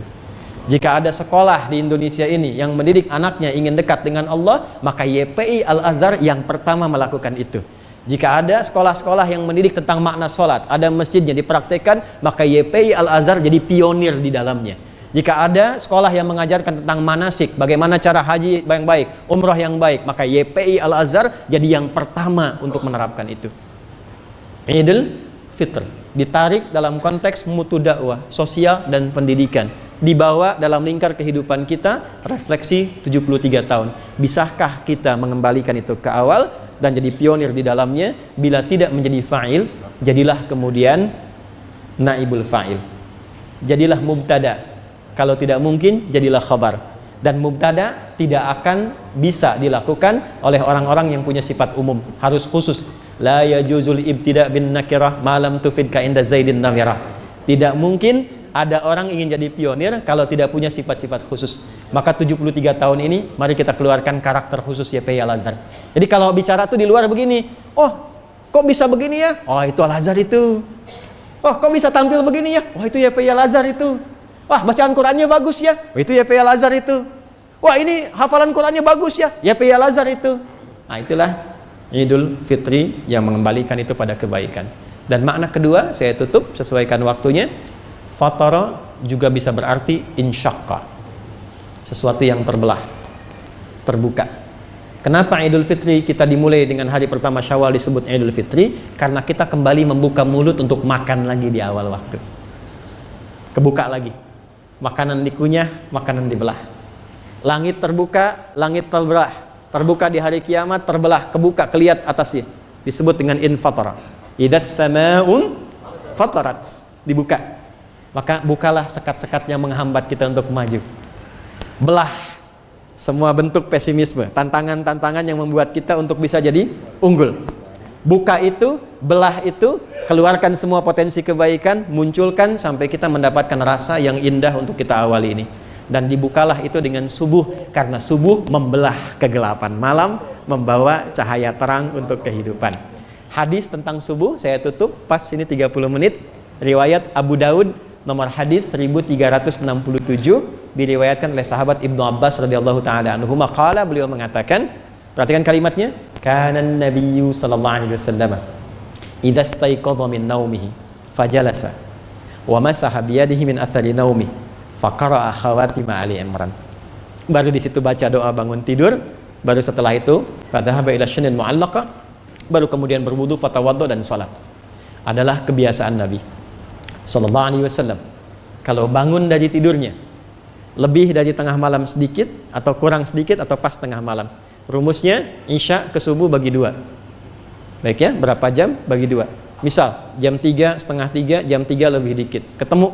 Jika ada sekolah di Indonesia ini yang mendidik anaknya ingin dekat dengan Allah, maka YPI Al-Azhar yang pertama melakukan itu. Jika ada sekolah-sekolah yang mendidik tentang makna sholat, ada masjidnya dipraktekkan, maka YPI Al-Azhar jadi pionir di dalamnya. Jika ada sekolah yang mengajarkan tentang manasik, bagaimana cara haji yang baik, umrah yang baik, maka YPI Al-Azhar jadi yang pertama untuk menerapkan itu. Idul Fitr ditarik dalam konteks mutu dakwah, sosial dan pendidikan. Dibawa dalam lingkar kehidupan kita, refleksi 73 tahun. Bisakah kita mengembalikan itu ke awal dan jadi pionir di dalamnya? Bila tidak menjadi fa'il, jadilah kemudian naibul fa'il. Jadilah mubtada. Kalau tidak mungkin, jadilah khabar. Dan mubtada tidak akan bisa dilakukan oleh orang-orang yang punya sifat umum. Harus khusus. La yajuzul ibtida' bin nakirah malam tufidka inda zaidin namirah. Tidak mungkin ada orang ingin jadi pionir kalau tidak punya sifat-sifat khusus. Maka 73 tahun ini mari kita keluarkan karakter khusus YPI Al-Azhar. Jadi kalau bicara tuh di luar begini, oh kok bisa begini ya? Oh itu Al-Azhar itu. Oh kok bisa tampil begini ya? Oh itu YPI Al-Azhar itu. Wah bacaan Qurannya bagus ya? Oh itu YPI Al-Azhar itu. Wah ini hafalan Qurannya bagus ya? YPI Al-Azhar itu. Nah itulah Idul Fitri yang mengembalikan itu pada kebaikan. Dan makna kedua saya tutup sesuaikan waktunya. Fatara juga bisa berarti insyaqqa, sesuatu yang terbelah, terbuka. Kenapa Idul Fitri kita dimulai dengan hari pertama Syawal disebut Idul Fitri? Karena kita kembali membuka mulut untuk makan lagi di awal waktu. Kebuka lagi. makanan dikunyah, makanan dibelah. Langit terbuka, langit terbelah. Terbuka di hari kiamat, terbelah, kebuka, kelihat atasnya. Disebut dengan infatara. Idas samaun fatarat, dibuka. Maka bukalah sekat-sekat yang menghambat kita untuk maju. Belah semua bentuk pesimisme, tantangan-tantangan yang membuat kita untuk bisa jadi unggul. Buka itu, belah itu, keluarkan semua potensi kebaikan, munculkan sampai kita mendapatkan rasa yang indah untuk kita awali ini. Dan dibukalah itu dengan subuh, karena subuh membelah kegelapan malam, membawa cahaya terang untuk kehidupan. Hadis tentang subuh saya tutup, pas ini 30 menit. Riwayat Abu Daud nomor hadis 1367, diriwayatkan oleh sahabat Ibnu Abbas radhiyallahu taala anhu. Maqala, beliau mengatakan, perhatikan kalimatnya, kana nabiyyu sallallahu alaihi wasallam idza staiqadha min naumihi fajalasa wa masaha bi yadihi min athari naumi faqara'a khawatim Ali Imran. Baru di situ baca doa bangun tidur, baru setelah itu fadhahaba ila syunin mu'allaqah, baru kemudian berwudu, fatawaddo, dan salat. Adalah kebiasaan Nabi sallallahu alaihi wasallam kalau bangun dari tidurnya lebih dari tengah malam sedikit atau kurang sedikit atau pas tengah malam. Rumusnya isya ke subuh bagi 2. Baik ya, berapa jam bagi 2. Misal jam 3, setengah 3, jam 3 lebih dikit. Ketemu,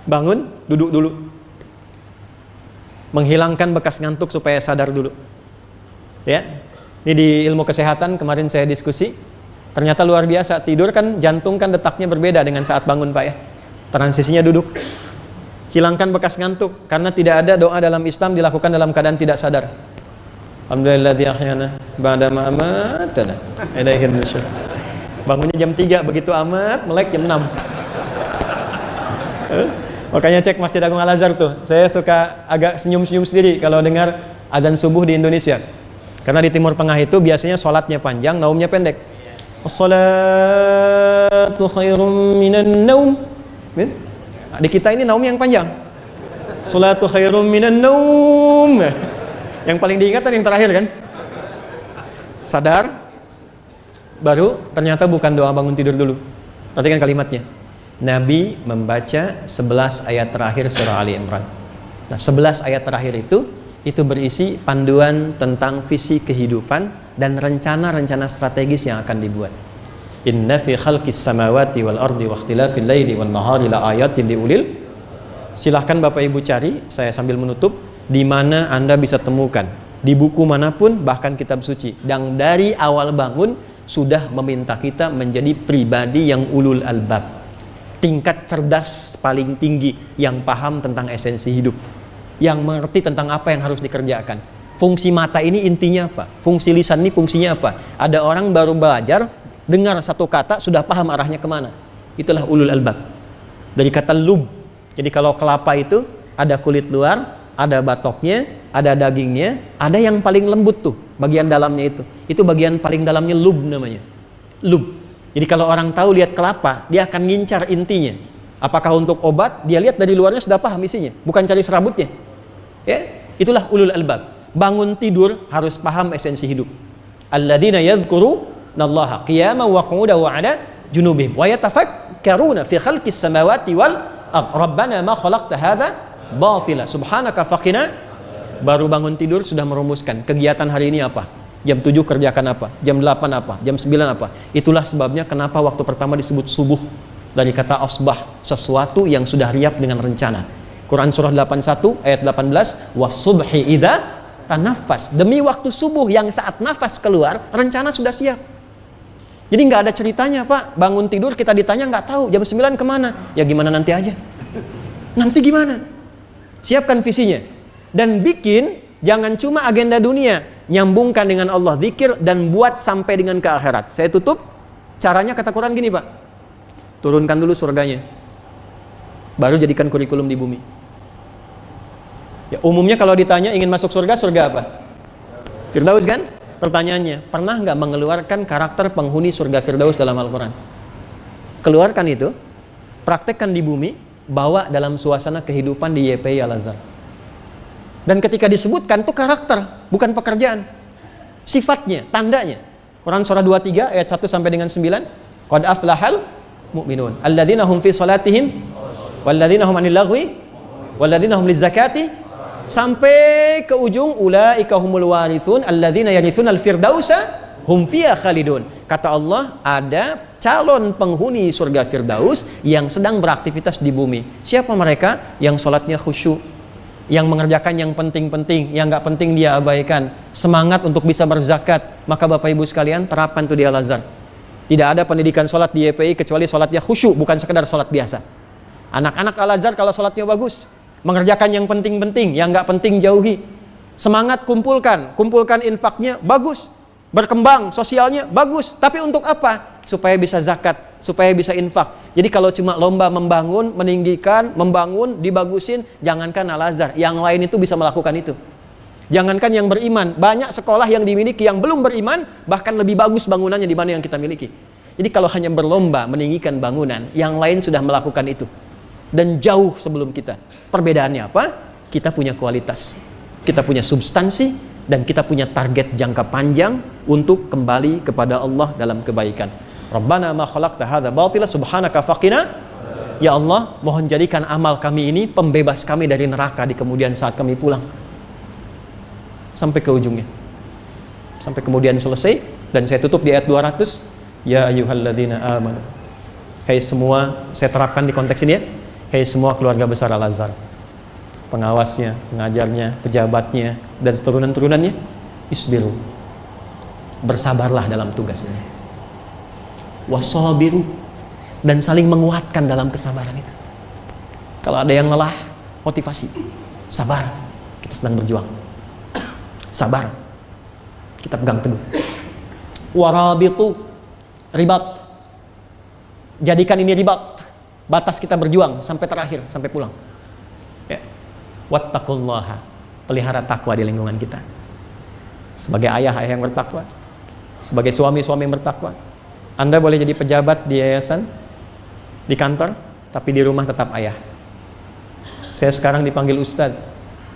bangun, duduk dulu. Menghilangkan bekas ngantuk supaya sadar dulu. Ya, ini di ilmu kesehatan kemarin saya diskusi. Ternyata luar biasa, tidur kan jantung kan detaknya berbeda dengan saat bangun Pak ya. Transisinya duduk. Hilangkan bekas ngantuk, karena tidak ada doa dalam Islam dilakukan dalam keadaan tidak sadar. Alhamdulilladzi ahyana ba'da ma amatana ilaihi nusyur. Bangunnya jam 3, begitu amat melek jam 6. Makanya cek Masjid Agung Al-Azhar tuh, saya suka agak senyum-senyum sendiri kalau dengar azan subuh di Indonesia. Karena di Timur Tengah itu biasanya sholatnya panjang, naumnya pendek. As-salatu khairum minan naum. Di kita ini naum yang panjang. Salatu khairum minan naum. Yang paling diingat yang terakhir kan? Sadar, baru ternyata bukan doa bangun tidur dulu. Perhatikan kalimatnya. Nabi membaca 11 ayat terakhir surah Ali Imran. Nah, 11 ayat terakhir itu berisi panduan tentang visi kehidupan dan rencana-rencana strategis yang akan dibuat. Inna fi khalqis samawati wal ardi wa ikhtilafil laili wan nahari la ayatin liulil. Silahkan Bapak Ibu cari, saya sambil menutup, di mana Anda bisa temukan di buku manapun, bahkan kitab suci, yang dari awal bangun sudah meminta kita menjadi pribadi yang ulul albab, tingkat cerdas paling tinggi, yang paham tentang esensi hidup, yang mengerti tentang apa yang harus dikerjakan. Fungsi mata ini intinya apa? Fungsi lisan ini fungsinya apa? Ada orang baru belajar, dengar satu kata sudah paham arahnya kemana. Itulah ulul albab. Dari kata lub. Jadi kalau kelapa itu ada kulit luar, ada batoknya, ada dagingnya, ada yang paling lembut tuh, bagian dalamnya itu. Itu bagian paling dalamnya lub namanya. Lub. Jadi kalau orang tahu lihat kelapa, dia akan ngincar intinya. Apakah untuk obat? Dia lihat dari luarnya sudah paham isinya, bukan cari serabutnya. Ya, itulah ulul albab. Bangun tidur harus paham esensi hidup. Alladzina yadhkurunallaha qiyaman wa qu'udan wa 'ala junubihim wa yatafakkaruna fi khalqis samawati wal ardh. Rabbana ma khalaqta hadza batila subhanaka faqina. Baru bangun tidur sudah merumuskan kegiatan hari ini apa, jam 7 kerjakan apa, jam 8 apa, jam 9 apa. Itulah sebabnya kenapa waktu pertama disebut subuh, dari kata asbah, sesuatu yang sudah riap dengan rencana. Quran surah 81 ayat 18, was-subhi idza tanaffas, demi waktu subuh yang saat nafas keluar rencana sudah siap. Jadi nggak ada ceritanya Pak, bangun tidur kita ditanya nggak tahu jam 9 kemana, ya gimana nanti aja. Nanti gimana? Siapkan visinya. Dan bikin, jangan cuma agenda dunia, nyambungkan dengan Allah, zikir, dan buat sampai dengan ke akhirat. Saya tutup, caranya kata Quran gini Pak, turunkan dulu surganya, baru jadikan kurikulum di bumi. Ya, umumnya kalau ditanya ingin masuk surga, surga apa? Firdaus kan? Pertanyaannya, pernah nggak mengeluarkan karakter penghuni surga Firdaus dalam Al-Quran? Keluarkan itu, praktekkan di bumi, bawa dalam suasana kehidupan di YPI Al-Azhar. Dan ketika disebutkan itu karakter, bukan pekerjaan. Sifatnya, tandanya. Quran surah 23 ayat 1 sampai dengan 9. Qad aflahal mu'minun alladzina hum fi salatihim walladzina hum 'anil lagwi walladzina hum lizakati sampai ke ujung ulaika humul warithun alladzina yarithunal firdausa hum fiha khalidun. Kata Allah, ada calon penghuni surga Firdaus yang sedang beraktivitas di bumi. Siapa mereka? Yang sholatnya khusyuk, yang mengerjakan yang penting-penting, yang nggak penting dia abaikan, semangat untuk bisa berzakat. Maka Bapak Ibu sekalian, terapkan tuh di Al-Azhar. Tidak ada pendidikan sholat di YPI kecuali sholatnya khusyuk, bukan sekedar sholat biasa. Anak-anak Al-Azhar kalau sholatnya bagus, mengerjakan yang penting-penting, yang nggak penting jauhi. Semangat kumpulkan infaknya bagus, berkembang sosialnya bagus. Tapi untuk apa? Supaya bisa zakat, supaya bisa infak. Jadi kalau cuma lomba membangun, meninggikan, membangun, dibagusin, jangankan Al-Azhar, yang lain itu bisa melakukan itu. Jangankan yang beriman, banyak sekolah yang dimiliki yang belum beriman, bahkan lebih bagus bangunannya di mana yang kita miliki. Jadi kalau hanya berlomba meninggikan bangunan, yang lain sudah melakukan itu. Dan jauh sebelum kita. Perbedaannya apa? Kita punya kualitas, kita punya substansi, dan kita punya target jangka panjang untuk kembali kepada Allah dalam kebaikan. Rabbana ma khalaqta hadza batila subhanaka faqina. Ya Allah, mohon jadikan amal kami ini pembebas kami dari neraka di kemudian saat kami pulang. Sampai ke ujungnya. Sampai kemudian selesai, dan saya tutup di ayat 200. Ya ayyuhalladzina amanu. Hai semua, saya terapkan di konteks ini ya. Hai semua keluarga besar Al-Azhar, pengawasnya, pengajarnya, pejabatnya, dan turunan-turunannya, isbiru, bersabarlah dalam tugasnya. Wasabiru, dan saling menguatkan dalam kesabaran itu. Kalau ada yang lelah, motivasi, sabar, kita sedang berjuang. Sabar, kita pegang teguh. Warabitu, ribat, jadikan ini ribat, batas kita berjuang sampai terakhir, sampai pulang. Ya. Wattaqullaha, pelihara takwa di lingkungan kita. Sebagai ayah yang bertakwa, sebagai suami yang bertakwa. Anda boleh jadi pejabat di yayasan, di kantor, tapi di rumah tetap ayah. Saya sekarang dipanggil ustadz,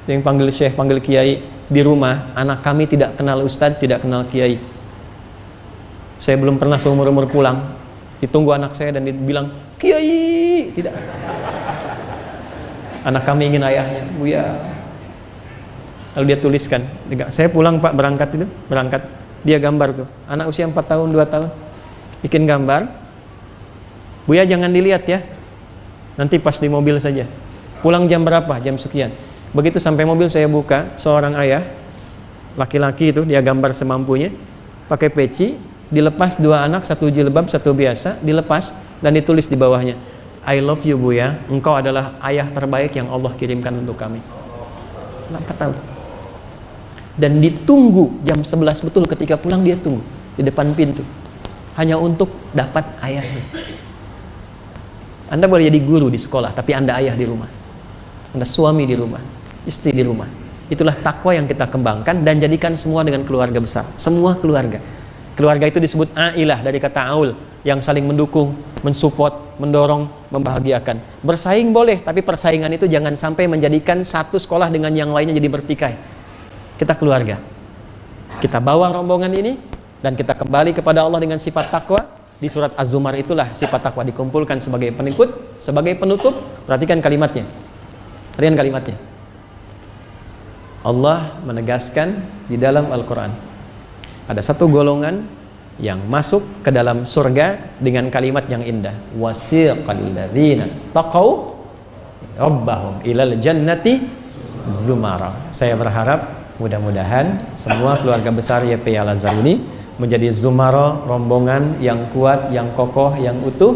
yang panggil syekh, panggil kiai. Di rumah, anak kami tidak kenal ustadz, tidak kenal kiai. Saya belum pernah seumur-umur pulang, ditunggu anak saya dan dibilang, kiai, tidak. Anak kami ingin ayahnya, Buya. Lalu dia tuliskan, saya pulang Pak, berangkat. Dia gambar tuh, anak usia 4 tahun, 2 tahun, bikin gambar. Buya jangan dilihat ya, nanti pas di mobil saja. Pulang jam berapa? Jam sekian. Begitu sampai mobil saya buka, seorang ayah, laki-laki itu, dia gambar semampunya, pakai peci, dilepas 2 anak, 1 jilbab, 1 biasa, dilepas, dan ditulis di bawahnya, I love you Buya, engkau adalah ayah terbaik yang Allah kirimkan untuk kami. 4 tahun. Dan ditunggu jam 11 betul ketika pulang, dia tunggu di depan pintu hanya untuk dapat ayahnya. Anda boleh jadi guru di sekolah, tapi Anda ayah di rumah, Anda suami di rumah, istri di rumah. Itulah takwa yang kita kembangkan, dan jadikan semua dengan keluarga besar, semua keluarga. Keluarga itu disebut ailah dari kata aul, yang saling mendukung, mensupport, mendorong, membahagiakan. Bersaing boleh, tapi persaingan itu jangan sampai menjadikan satu sekolah dengan yang lainnya jadi bertikai. Kita keluarga, kita bawa rombongan ini, dan kita kembali kepada Allah dengan sifat takwa. Di surat Az-Zumar itulah sifat takwa dikumpulkan sebagai pengikut, sebagai penutup. Perhatikan kalimatnya, perhatikan kalimatnya. Allah menegaskan di dalam Al-Quran, ada satu golongan yang masuk ke dalam surga dengan kalimat yang indah, wasiqal ladzina taqaw rabbahum ilal jannati zumara. Saya berharap mudah-mudahan semua keluarga besar YPI Al-Azhar ini menjadi zumara, rombongan yang kuat, yang kokoh, yang utuh.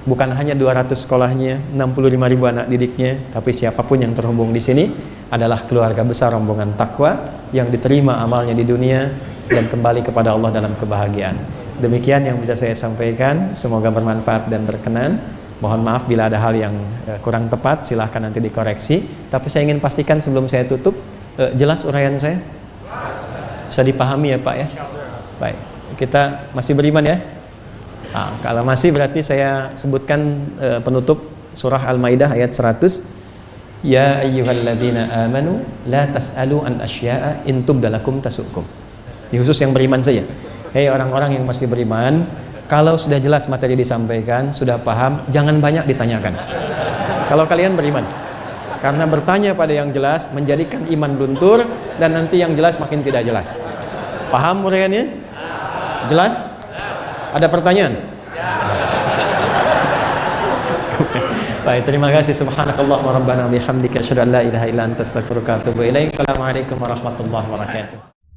Bukan hanya 200 sekolahnya, 65.000 anak didiknya, tapi siapapun yang terhubung di sini adalah keluarga besar rombongan takwa yang diterima amalnya di dunia dan kembali kepada Allah dalam kebahagiaan. Demikian yang bisa saya sampaikan, semoga bermanfaat dan berkenan. Mohon maaf bila ada hal yang kurang tepat, silahkan nanti dikoreksi. Tapi saya ingin pastikan sebelum saya tutup, jelas uraian saya? Bisa dipahami ya Pak ya? Baik, kita masih beriman ya? Kalau masih berarti saya sebutkan penutup surah Al-Maidah ayat 100. Ya ayyuhalladzina amanu la tas'alu an asya'a in tubdalakum tasukum. Ini khusus yang beriman saja. Hei orang-orang yang masih beriman, kalau sudah jelas materi disampaikan, sudah paham, jangan banyak ditanyakan. Kalau kalian beriman, Karena bertanya pada yang jelas menjadikan iman luntur dan nanti yang jelas makin tidak jelas. Paham uraiannya? Jelas? Ada pertanyaan? Baik, terima kasih. Subhanakallah wa rabbana bihamdika asyhadu an la ilaha illa anta astaghfiruka wa atubu ilaik. Assalamualaikum warahmatullahi wabarakatuh.